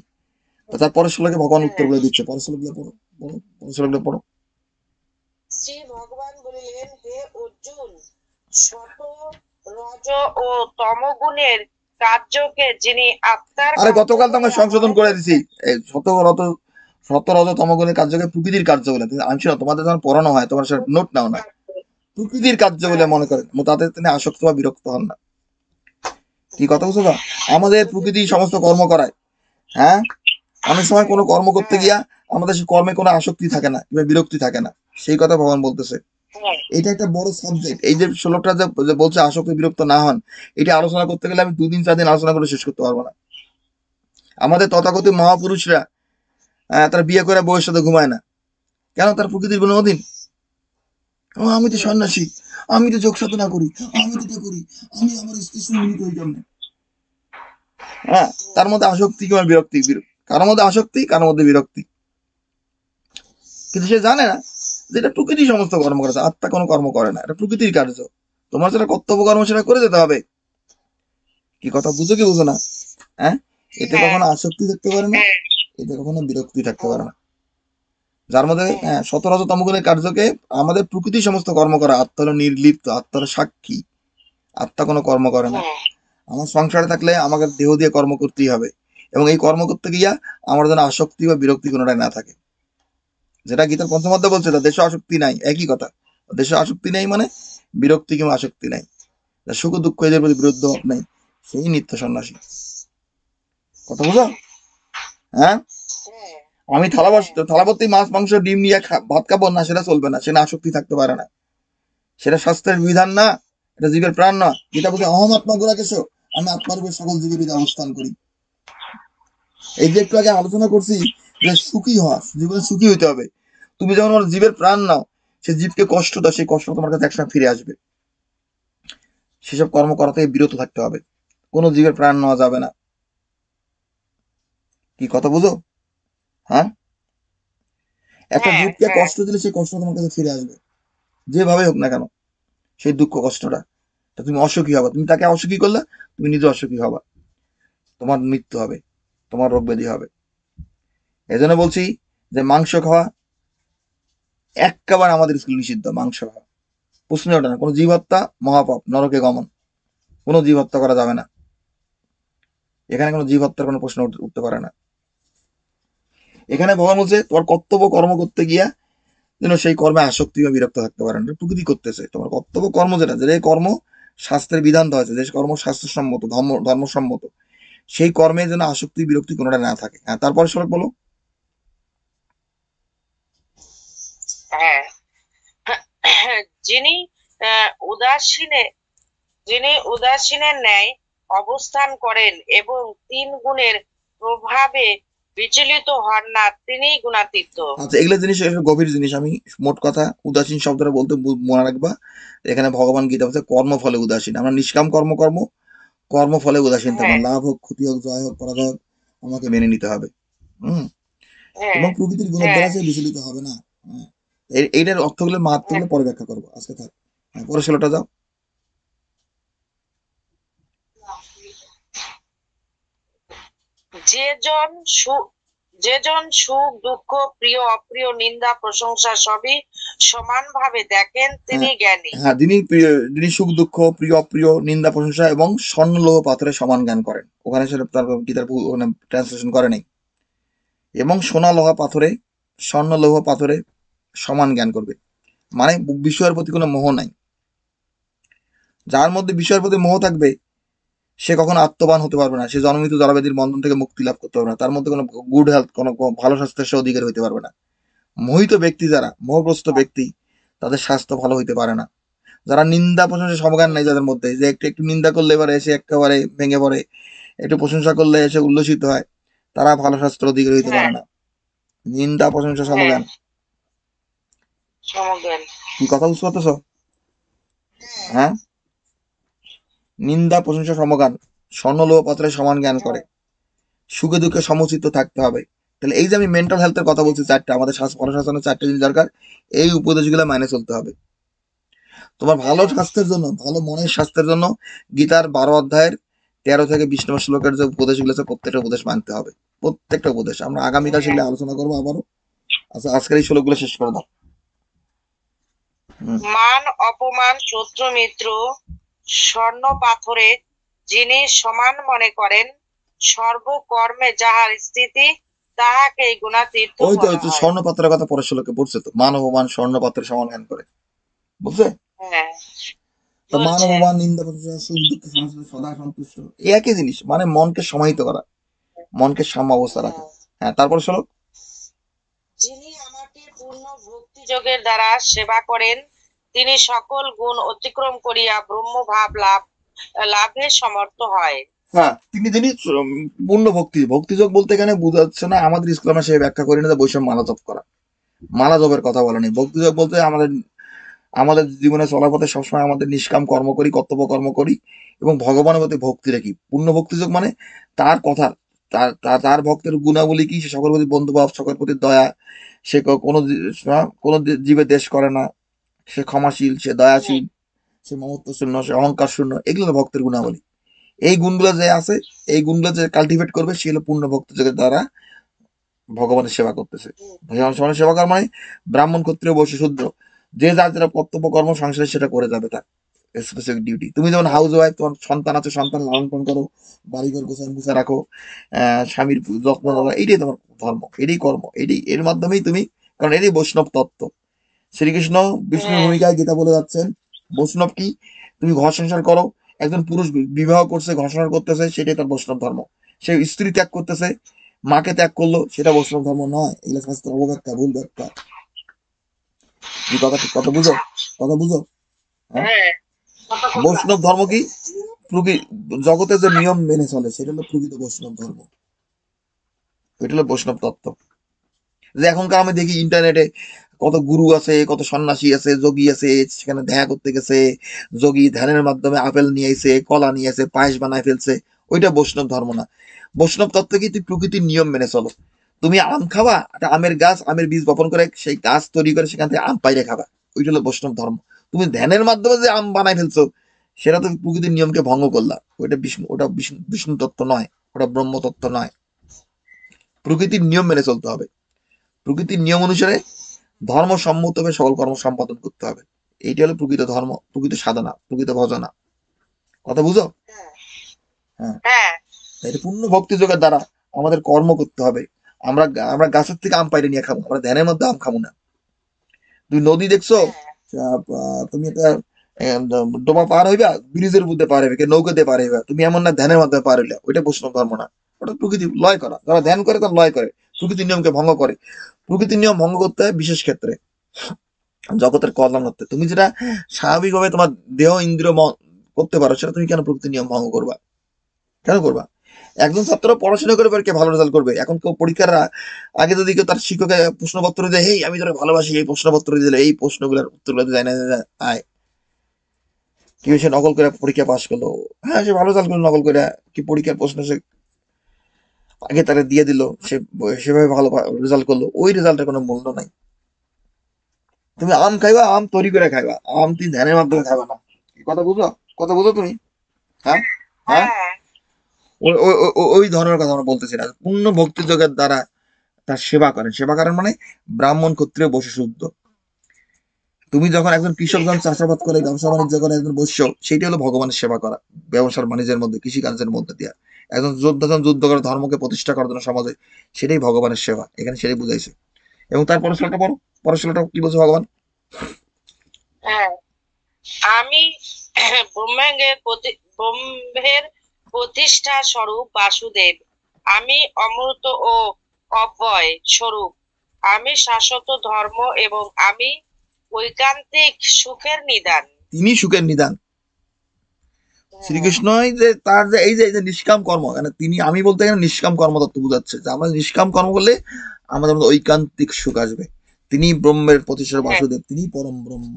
তো তার পরের শ্লোকে ভগবান উত্তর করে দিচ্ছে। পরের শ্লোকগুলো পড়ো, পড়ো, পরের শ্লোকগুলো পড়ো। শ্রী ভগবান বলিলেন, হে অর্জুন, শত রজ ও তমগুণের কার্যকে যিনি আত্মার আরে কার্য গতকাল তো আমরা বলিয়া সংশোধন মনে করে করেন। দিছি। এই শত রজ তমগুণের কার্যকে প্রকৃতির কার্য বলে। আমি শুনো, তোমাদের যখন পড়ানো হয় তোমার সেটা নোট নাও না। প্রকৃতির কার্য বলে মনে করেন, তাতে তিনি আসক্ত বা বিরক্ত হন না। কি কথা বুঝছো তো? আমাদের প্রকৃতি সমস্ত কর্ম করায়। হ্যাঁ, অনেক সময় কোনো কর্ম করতে গিয়া আমাদের সেই কর্মে কোনো আসক্তি থাকে না কিংবা বিরক্তি থাকে না, সেই কথা ভগবান বলতেছে। এটা একটা বড় সাবজেক্ট। এই যে শ্লোকটা যে বলছে আসক্তি বিরক্ত না হন, এটা আলোচনা করতে গেলে আমি 2 দিন 4 দিন আলোচনা করে শেষ করতে পারবো না। আমাদের তথাকথিত মহাপুরুষরা তারা বিয়ে করে বউয়ের সাথে ঘুমায় না কেন? তার প্রকৃতির কোনো অধীন। আমি তো সন্ন্যাসী, আমি তো যোগ সাধনা করি, আমি তো এটা করি, আমি আমার স্ত্রী সঙ্গী করি কেমনে? হ্যাঁ, তার মধ্যে আসক্তি কিংবা বিরক্তি, কারোর মধ্যে আসক্তি, কারোর মধ্যে বিরক্তি। কিন্তু সে জানে না যে এটা প্রকৃতি সমস্ত কর্ম করেছে, আত্মা কোনো কর্ম করে না, এটা প্রকৃতির কার্য। তোমার যেটা কর্তব্য কর্ম সেটা করে যেতে হবে। কি কথা বুঝো কি বুঝো না? হ্যাঁ, এতে কখনো আসক্তি থাকতে পারে না, এতে কখনো বিরক্তি থাকতে পারে না। যার মধ্যে শত রজ তমগুণের কার্যকে আমাদের প্রকৃতি সমস্ত কর্ম করা, আত্মা হলো নির্লিপ্ত, আত্মা হলো সাক্ষী, আত্মা কোনো কর্ম করে না। আমার সংসারে থাকলে আমাকে দেহ দিয়ে কর্ম করতেই হবে, এবং এই কর্ম করতে গিয়া আমার যেন আসক্তি বা বিরক্তি কোনোটাই না থাকে। যেটা গীতার পঞ্চম অধ্যায় বলছে, দেশে আসক্তি নাই, একই কথা। দেশে আসক্তি নেই মানে বিরক্তি কিংবা আসক্তি নাই, সুখ দুঃখ এদের প্রতি বিরুদ্ধ নেই, সেই নিত্য সন্ন্যাসী। কথা বুঝো? হ্যাঁ, আমি থালা ভর্তি মাছ মাংস ডিম নিয়ে ভাত খাবো না, সেটা চলবে না, সেটা আসক্তি থাকতে পারে না, সেটা স্বাস্থ্যের বিধান না, এটা জীবের প্রাণ না। যেটা বলছে অহম আত্মা গুড়াকেশো, আমি আত্মার উপর সকল জীবের হৃদয়ে অবস্থান করি। এই যে একটু আগে আলোচনা করছি যে সুখী হওয়া, জীবনে সুখী হইতে হবে। তুমি যখন জীবের প্রাণ নাও, সে জীবকে কষ্ট দাও, সেই কষ্ট তোমার কাছে একসময় ফিরে আসবে। সেসব কর্ম করা থেকে বিরত থাকতে হবে। কোনো জীবের প্রাণ নেওয়া যাবে না। কি কথা বুঝো? হ্যাঁ, একটা হ্যাঁ জীবকে হ্যাঁ কষ্ট দিলে সেই কষ্ট তোমার কাছে ফিরে আসবে, যেভাবে হোক না কেন। সেই দুঃখ কষ্টটা, তা তুমি অসুখী হবা, তুমি তাকে অসুখী করলে তুমি নিজে অসুখী হবা, তোমার মৃত্যু হবে, তোমার রোগ ব্যাধি হবে। এই জন্য বলছি যে মাংস খাওয়া একেবারে আমাদের স্কুল নিষিদ্ধ। মাংস খাওয়া প্রশ্ন ওঠে না। কোনো জীব হত্যা মহাপাপ, নরকে গমন। কোনো জীব হত্যা করা যাবে না। এখানে কোনো জীব হত্যার কোনো প্রশ্ন উঠতে পারে না। এখানে ভগবান বলছে তোমার কর্তব্য কর্ম করতে গিয়া যেন সেই কর্মে আসক্তি বা বিরক্ত থাকতে পারেন। প্রকৃতি করতেছে তোমার কর্তব্য কর্ম, যেটা যে কর্ম শাস্ত্রের বিধান দেওয়া হয়েছে, যে কর্ম শাস্ত্রসম্মত, ধর্মসম্মত, সেই কর্মে যেন আসক্তি বিরক্তি কোনোটা না থাকে। হ্যাঁ, তারপরে শ্লোক বলো। হ্যাঁ যিনি উদাসীনে উদাসীনের ন্যায় অবস্থান করেন এবং 3 গুণের প্রভাবে বিচলিত হন না, তিনিই গুণাতীত। আচ্ছা, এগুলো জিনিস একটা গভীর জিনিস। আমি মোট কথা উদাসীন শব্দটা বলতে মনে রাখবা, এখানে ভগবান গীতা বলছে কর্মফলে উদাসীন। আমরা নিষ্কাম কর্মফলে উদাসীন থাকবো হ্যাঁ না। লাভ হোক, ক্ষতি হোক, জয় হোক, পরাজয় হোক, আমাকে মেনে নিতে হবে। হুম। হ্যাঁ এবং প্রকৃতির গুণের হ্যাঁ দ্বারা সে বিচলিত হবে না। হ্যাঁ। এইটার অর্থগুলো মাহাত্মগুলো পরে ব্যাখ্যা করবো, আজকে থাক। হ্যাঁ, পরে ষোলোটা যাও। যেজন সুখ যেজন সুখ দুঃখ প্রিয় অপ্রিয় নিন্দা প্রশংসা সবই সমানভাবে দেখেন, তিনি হ্যাঁ, জ্ঞানী। হ্যাঁ, যিনি সুখ দুঃখ প্রিয় অপ্রিয় নিন্দা প্রশংসা এবং স্বর্ণ লৌহ পাথরে সমান জ্ঞান করেন। ওখানে সেটা তার গীতার ওখানে ট্রান্সলেশন করে নাই। এবং সোনা লোহা পাথরে, স্বর্ণ লৌহ পাথরে সমান জ্ঞান করবে। মানে বিষয়ের প্রতি কোনো মোহ নাই। যার মধ্যে বিষয়ের প্রতি মোহ থাকবে সে কখনো আত্মবান হতে পারবে না। সে জন্মমৃত্যু জরাব্যাধির বন্ধন থেকে মুক্তি লাভ করতে পারবে না। তার মধ্যে কোনো গুড হেলথ, কোনো ভালো স্বাস্থ্যের সে অধিকারী হতে পারবে না। মোহিত ব্যক্তি যারা, মোহগ্রস্ত ব্যক্তি, তাদের স্বাস্থ্য ভালো হইতে পারে না। যারা নিন্দা প্রশংসা সমজ্ঞান নাই যাদের মধ্যে, যে একটু একটু নিন্দা করলে এবারে এসে একেবারে ভেঙে পড়ে, একটু প্রশংসা করলে এসে উল্লসিত হয়, তারা ভালো স্বাস্থ্যের অধিকারী হইতে হ্যাঁ পারে না। নিন্দা প্রশংসা হ্যাঁ সমজ্ঞান। সমজ্ঞান। কি কথা বুঝতে পারতেছ? হ্যাঁ, নিন্দা প্রশংসা সমগান, স্বর্ণলোহ পাত্রে সমান জ্ঞান করে, সুখে দুঃখে সমচিত্ত থাকতে হবে। তাহলে এই যে আমি মেন্টাল হেলথের কথা বলছি, চারটা আমাদের অনুশাসনের 4টে জিনিস দরকার। এই উপদেশগুলো মাইনে চলতে হবে তোমার ভালো স্বাস্থ্যের জন্য, ভালো মনের স্বাস্থ্যের জন্য। গীতার 12 অধ্যায়ের 13 থেকে 20 নম্বর শ্লোকের যে উপদেশগুলো আছে, প্রত্যেকটা উপদেশ মানতে হবে। প্রত্যেকটা উপদেশ আমরা আগামীকাল সেগুলো আলোচনা করবো আবারও। আচ্ছা, আজকের এই শ্লোকগুলো শেষ করে দাও। মান অপমান শত্রু মিত্র স্বর্ণ পাথরে যিনি সমান মনে করেন, সর্বকর্মে যাহার স্থিতি, তাহাকেই গুণাতীত ওই তো বলা হয়। স্বর্ণ পাত্রের কথা পরের শ্লোকে পড়ছে তো, মান অপমান স্বর্ণ পাত্রের সমান জ্ঞান করে, বুঝছে? হ্যাঁ তো মান বলছে। অপমান নিন্দা প্রশংসা সুখ দুঃখ সমস্ত সদা সন্তুষ্ট, এই একই জিনিস। মানে মনকে সমাহিত করা, মনকে সাম্য অবস্থা রাখা। হ্যাঁ, তারপর শ্লোক। যিনি আমাকে পূর্ণ ভক্তি যোগের দ্বারা সেবা করেন, তিনি সকল গুণ অতিক্রম করিয়া ব্রহ্মভাব লাভে সমর্থ হয়। হ্যাঁ, যিনি পূর্ণ ভক্তিযোগ বলতে এখানে বোঝাচ্ছে না, আমাদের ইসলামে সে ব্যাখ্যা করি না যে বৈষম্য মালা জপ করা, মালা জপের কথা বলেনি। ভক্তিযোগ বলতে আমাদের আমাদের জীবনে চলার পথে সবসময় আমাদের নিষ্কাম কর্ম করি, কর্তব্য কর্ম করি এবং ভগবানের প্রতি ভক্তি রাখি। পূর্ণ ভক্তিযোগ মানে তার কথা, তার ভক্তের গুণাবলী কি, সে সকলের প্রতি বন্ধুভাব, সকলের প্রতি দয়া, সে কোনো জীবে দেশ করে না, সে ক্ষমাশীল, সে দয়াশীল, সে মমত্ব শূন্য, সে অহংকার শূন্য। এগুলো ভক্তের গুণাবলী। এই গুণগুলো যে আছে, এই গুণগুলো যে কাল্টিভেট করবে, সে হলো পূর্ণ ভক্তিযোগের দ্বারা ভগবানের সেবা করতেছে। ভগবানের সেবা করা মানে ব্রাহ্মণ, ক্ষত্রিয়, বৈশ্য, শূদ্র, যে যার যেটা কর্তব্য কর্ম সংসারে সেটা করে যাবে তার স্পেসিফিক ডিউটি। তুমি যেমন হাউস ওয়াইফ, তোমার সন্তান আছে, সন্তান লালন পালন করো, বাড়িঘর গোছান গুছা রাখো, স্বামীর যত্ন নেওয়া, এইটাই তোমার ধর্ম, এটাই কর্ম, এটাই এর মাধ্যমেই তুমি, কারণ এটাই বৈষ্ণব তত্ত্ব। শ্রীকৃষ্ণ বিষ্ণুর ভূমিকায় গীতা বলে যাচ্ছেন বৈষ্ণব কি, তুমি ঘর সংসার করো। একজন পুরুষ বিবাহ করছে, ঘর সংসার করতেছে, সেটাই তার বৈষ্ণব ধর্ম। সে স্ত্রী ত্যাগ করতেছে, মাকে ত্যাগ করলো, সেটা বৈষ্ণব ধর্ম নয়। এগুলো শাস্ত্র অবব্যাখ্যা, ভুল ব্যাখ্যা। কি কথা, কথা বুঝো, কথা বুঝো? হ্যাঁ, হ্যাঁ বৈষ্ণব ধর্ম কি, জগতে যে নিয়ম মেনে চলে সেটা হলো প্রকৃত বৈষ্ণব ধর্ম। এটা হলো বৈষ্ণব তত্ত্ব। যে এখনকার আমি দেখি ইন্টারনেটে কত গুরু আছে, কত সন্ন্যাসী আছে, যোগী আছে, সেখানে দেখা করতে গেছে, যোগী ধ্যানের মাধ্যমে আপেল নিয়ে এসে, কলা নিয়ে এসে, পায়েস বানায় ফেলছে। ওইটা বৈষ্ণব ধর্ম না। বৈষ্ণব তত্ত্বে কি তুই প্রকৃতির নিয়ম মেনে চলো। তুমি আম খাবা, একটা আমের গাছ, আমের বীজ বপন করে সেই গাছ তৈরি করে সেখান থেকে আম পাইরে খাবা, ওইটা হলো বৈষ্ণব ধর্ম। তুমি ধ্যানের মাধ্যমে যে আম বানাই ফেলছো, সেটা তুমি প্রকৃতির নিয়মকে ভঙ্গ করলা। ওটা বিষ্ণু তত্ত্ব নয়, ওটা ব্রহ্ম তত্ত্ব নয়। প্রকৃতির নিয়ম মেনে চলতে হবে। প্রকৃতির নিয়ম অনুসারে ধর্মসম্মতভাবে সকল কর্ম সম্পাদন করতে হবে। এইটা হলো প্রকৃত ধর্ম, প্রকৃত সাধনা, প্রকৃত ভজনা। কথা বুঝো? হ্যাঁ, হ্যাঁ এটা পূর্ণ ভক্তি যোগের দ্বারা আমাদের কর্ম করতে হবে। আমরা আমরা গাছের থেকে আম পাইরে নিয়ে খাবো, আমরা ধ্যানের মধ্যে আম খাবো না। তুমি নদী দেখছো, তুমি একটা ডোবা পার হইবা, ব্রিজের মধ্যে পার হইবে, নৌকা দিয়ে পার হইবা, তুমি এমন না ধ্যানের মাধ্যমে পার হইলা, ওইটা বৈষ্ণব ধর্ম না। ওটা প্রকৃতি লয় করা। যারা ধ্যান করে তারা লয় করে, প্রকৃতির নিয়মকে ভঙ্গ করে। প্রকৃতির নিয়ম ভঙ্গ করতে হয় বিশেষ ক্ষেত্রে, জগতের কল্যাণ করতে। তুমি যেটা স্বাভাবিকভাবে তোমার দেহ ইন্দ্রিয় করতে পারো, সেটা তুমি কেন প্রকৃতির নিয়ম ভঙ্গ করবা? কেন করবা? একজন ছাত্র পড়াশোনা করে কে ভালো রেজাল্ট করবে? এখন কেউ পরীক্ষার আগে যদি কেউ তার শিক্ষকে প্রশ্নপত্র দেয়, হেই আমি তোরা ভালোবাসি, এই প্রশ্নপত্র দিলে এই প্রশ্নগুলোর উত্তরগুলো যায় না, আয় কেউ সে নকল করে পরীক্ষা পাস করলো, হ্যাঁ সে ভালো রেজাল্ট করলো, নকল করে কি পরীক্ষার প্রশ্ন সে আগে তারা দিয়ে দিল, সে সেভাবে ভালো রেজাল্ট করলো, ওই রেজাল্টের কোনো মূল্য নাই। তুমি আম খাইবা, আম তৈরি করে খাইবা, আম তুমি ধ্যানের মাধ্যমে খাইবা না। কথা বুঝো? কথা বুঝো তুমি? হ্যাঁ, হ্যাঁ, হ্যাঁ ওই ধরনের কথা আমরা বলতেছি না। পূর্ণ ভক্তি যোগের দ্বারা তার সেবা করেন। সেবা করেন মানে ব্রাহ্মণ ক্ষত্রিয় বৈশ্য শুদ্ধ। তুমি যখন একজন কৃষক যখন চাষাবাদ করে, ব্যবসা বাণিজ্য করে, একজন বৈশ্য, সেইটা হলো ভগবানের সেবা করা। ব্যবসার বাণিজ্যের মধ্যে, কৃষি কার্যের মধ্যে দিয়া একজন যোদ্ধা যখন যুদ্ধ করে ধর্মকে প্রতিষ্ঠা করার জন্য সমাজে, সেটাই ভগবানের সেবা। এখানে সেটাই বুঝাইছে। এবং তার পরশালটা পড়ো, পরশালটা কি বলছে ভগবান? হ্যাঁ আমি ব্রহ্মের প্রতিষ্ঠা স্বরূপ বাসুদেব, আমি অমৃত ও অব্যয় স্বরূপ, আমি শাশ্বত ধর্ম এবং আমি ঐকান্তিক সুখের নিদান। তিনি সুখের নিদান। শ্রীকৃষ্ণই যে তার যে এই যে নিষ্কাম কর্ম, মানে তিনি, আমি বলতে গেলে নিষ্কাম কর্ম তত্ত্ব বোঝাচ্ছে যে আমরা নিষ্কাম কর্ম করলে আমাদের মধ্যে ঐকান্তিক সুখ আসবে। তিনি ব্রহ্মের প্রতিষ্ঠা বাসুদেব, তিনি পরম ব্রহ্ম,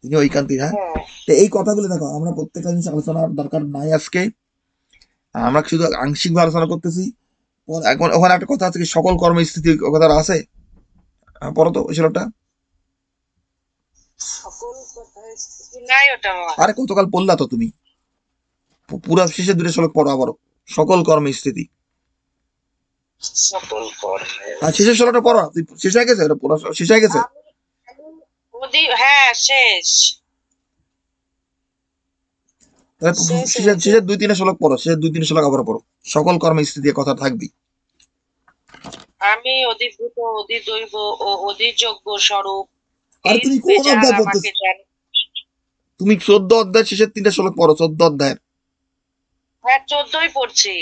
তিনি ঐকান্তিক। হ্যাঁ, তো এই কথাগুলো দেখো, আমরা প্রত্যেকটা জিনিস আলোচনার দরকার নাই আজকে, আমরা শুধু আংশিক আলোচনা করতেছি। এখন ওখানে একটা কথা আছে কি, সকল কর্ম স্থিতি কথা আছে, পড়ো তো ওই শ্লোকটা। সকল কথায় স্থিতি নাই ওটা আমার। আরে কতকাল পড়লা তো তুমি, পুরা শেষের দুটো শ্লোক পড়ো আবারও, সকল কর্মে স্থিতি। সকল কর্মের আর শেষের শ্লোকটা পড়ো, শেষ হয়ে গেছে, এটা পুরো শেষ হয়ে গেছে। হ্যাঁ শেষ। তাহলে শেষের দুই তিনটা শ্লোক পড়ো, শেষের দুই তিনটা শ্লোক আবার পড়ো, সকল কর্মে স্থিতি কথা থাকবি। আমি অধিভূত, অধিদৈব ও অধিযোগ্য স্বরূপ। আর তুমি কোন অধ্যায় পড়তেছ? তুমি 14 অধ্যায় শেষের তিনটা শ্লোক পড়ো, 14 অধ্যায়ের। হ্যাঁ 14ই পড়ছি।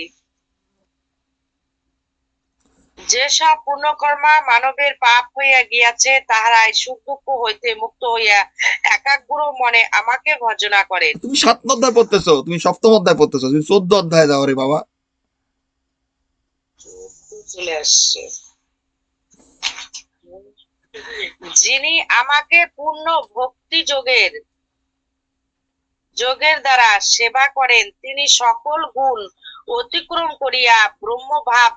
যেসব পুণ্যকর্মা মানবের পাপ হইয়া গিয়াছে, তাহারাই সুখ দুঃখ হইতে মুক্ত হইয়া একাগ্র মনে আমাকে ভজনা করেন। তুমি 7 অধ্যায় পড়তেছো, তুমি 7ম অধ্যায় পড়তেছো, তুমি 14 অধ্যায় যাও রে বাবা। চলে আসছে। যিনি আমাকে পূর্ণ ভক্তি যোগের দ্বারা সেবা করেন, তিনি সকল গুণ অতিক্রম করিয়া ব্রহ্মভাব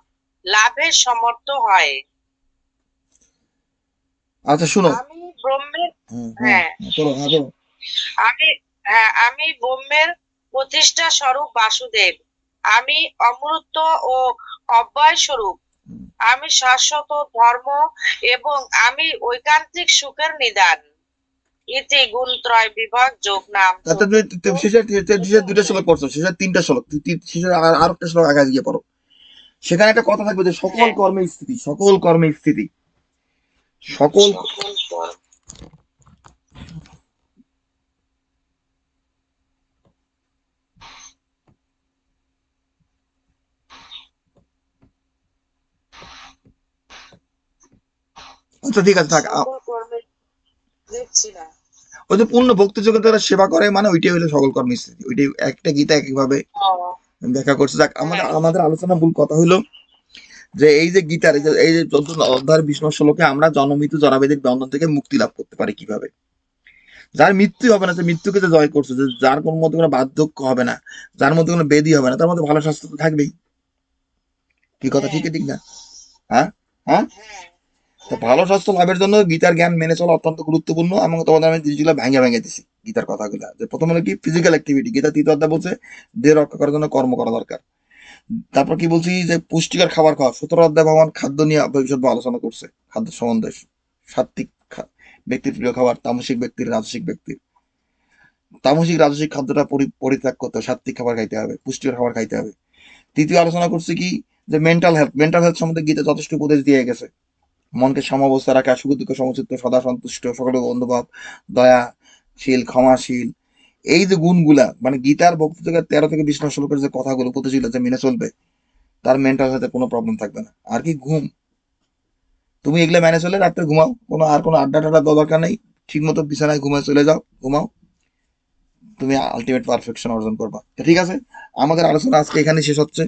লাভের সমর্থ হয়। আচ্ছা শুনো, আমি ব্রহ্মের হ্যাঁ চলো, আমি ব্রহ্মের প্রতিষ্ঠা স্বরূপ বাসুদেব, আমি অমৃত ও অব্যয় স্বরূপ, আমি শাশ্বত ধর্ম এবং আমি ঐকান্তিক সুখের নিদান। ইতি গুণত্রয় বিভাগ যোগ নাম। শেষের দুইটা শ্লোক পড়ছো, শেষের তিনটা শ্লোক, শেষের আর একটা শ্লোক আগে গিয়ে পড়ো। সেখানে একটা কথা থাকবে যে সকল কর্মে স্থিতি, সকল কর্মে স্থিতি, সকল। আচ্ছা ঠিক আছে থাক। দেখছি না। ওই যে পূর্ণ ভক্তি যোগে তারা সেবা করে, মানে ওইটাই হলো সকল কর্মের স্থিতি। ওইটাই একটা গীতা একইভাবে ব্যাখ্যা করছে। যাক, আমাদের আলোচনা মূল কথা হইলো যে এই যে গীতার এই যে 14 অধ্যায়ের 20 নম্বর শ্লোকে আমরা জন্মমৃত্যু জরাবেদিক বন্ধন থেকে মুক্তি লাভ করতে পারি কিভাবে? যার মৃত্যু হবে না, সে মৃত্যুকে যে জয় করছে, যে যার কোনো মধ্যে কোনো বার্ধক্য হবে না, যার মধ্যে কোনো বেদি হবে না, তার মধ্যে ভালো স্বাস্থ্য তো থাকবেই। কি কথা ঠিক ঠিক না? হ্যাঁ হ্যাঁ। হ্যাঁ তো ভালো স্বাস্থ্য লাভের জন্য গীতার জ্ঞান মেনে চলা অত্যন্ত গুরুত্বপূর্ণ, এবং তোমাদের আমি জিনিসগুলো ভেঙে ভেঙে দিছি গীতার কথাগুলো। যে প্রথম হলো কি ফিজিক্যাল অ্যাক্টিভিটি, গীতা 3 অধ্যায় বলছে দেহ রক্ষা করার জন্য কর্ম করা দরকার। তারপর কি বলছি যে পুষ্টিকর খাবার খাওয়া, 17 অধ্যায় ভগবান খাদ্য নিয়ে ভবিষ্যৎ আলোচনা করছে, খাদ্য সম্বন্ধে। সাত্বিক ব্যক্তির প্রিয় খাবার, তামসিক ব্যক্তির, রাজসিক ব্যক্তির। তামসিক রাজসিক খাদ্যটা পরিত্যাগ করতে হবে, সাত্বিক খাবার খাইতে হবে, পুষ্টিকর খাবার খাইতে হবে। তৃতীয় আলোচনা করছে কি যে মেন্টাল হেলথ সম্বন্ধে গীতা যথেষ্ট উপদেশ দিয়ে গেছে। মনকে সমাবস্থা রাখা, সুখ দুঃখ সমচিত্ত, সদা সন্তুষ্ট, সকলের বন্ধুভাব, দয়াশীল, ক্ষমাশীল। এই যে গুণগুলা মানে গীতার ভক্তি থেকে 13 থেকে 20 নম্বর শ্লোকের যে কথাগুলো উপদেশ যে মেনে চলবে, তার মেন্টাল হেলথে কোনো প্রবলেম থাকবে না। আর কি ঘুম, তুমি এগুলো মেনে চলে রাত্রে ঘুমাও, কোনো আড্ডা টাড্ডা দেওয়ার দরকার নেই, ঠিক মতো বিছানায় ঘুমায় চলে যাও, ঘুমাও, তুমি আলটিমেট পারফেকশন অর্জন করবা। তো ঠিক আছে, আমাদের আলোচনা আজকে এখানে শেষ হচ্ছে।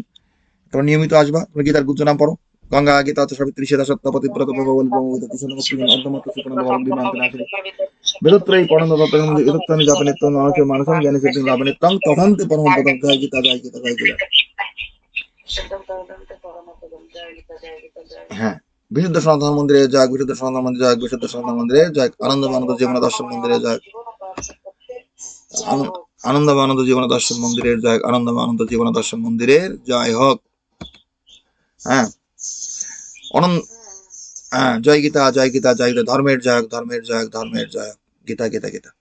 তোমরা নিয়মিত আসবা, তুমি গীতার গুজ্জ নাম পড়ো। গঙ্গা গীতা হচ্ছে সাবিত্রী সেদা সত্যপতি ব্রত প্রভবল ব্রহ্মবিদ কৃষ্ণ অর্ধমাত্র সুতরাং ভগবন্তী নামতে আসে বেদত্রয়ী পরম তত্ত্বের মধ্যে এতত্ত্বানি জাপে নিত্যং মানুষের মানুষম জ্ঞানী সিদ্ধিং লাভে নিত্যং তথান্তে পরম পদম। জয় গীতা জয় গীতা জয় গীতা। হ্যাঁ, বিশুদ্ধ সনাতন মন্দিরে জয়, বিশুদ্ধ সনাতন মন্দিরে জয়, বিশুদ্ধ সনাতন মন্দিরে জয়, আনন্দ আনন্দ জীবন দর্শন মন্দিরে জয়, আনন্দ আনন্দ জীবন দর্শন মন্দিরের জয়, আনন্দ আনন্দ জীবন দর্শন মন্দিরের জয় হোক। হ্যাঁ, অনন্ত। হ্যাঁ, জয় গীতা জয় গীতা জয় গীতা, ধর্মের জয়, ধর্মের জয়, ধর্মের জয়, গীতা গীতা গীতা।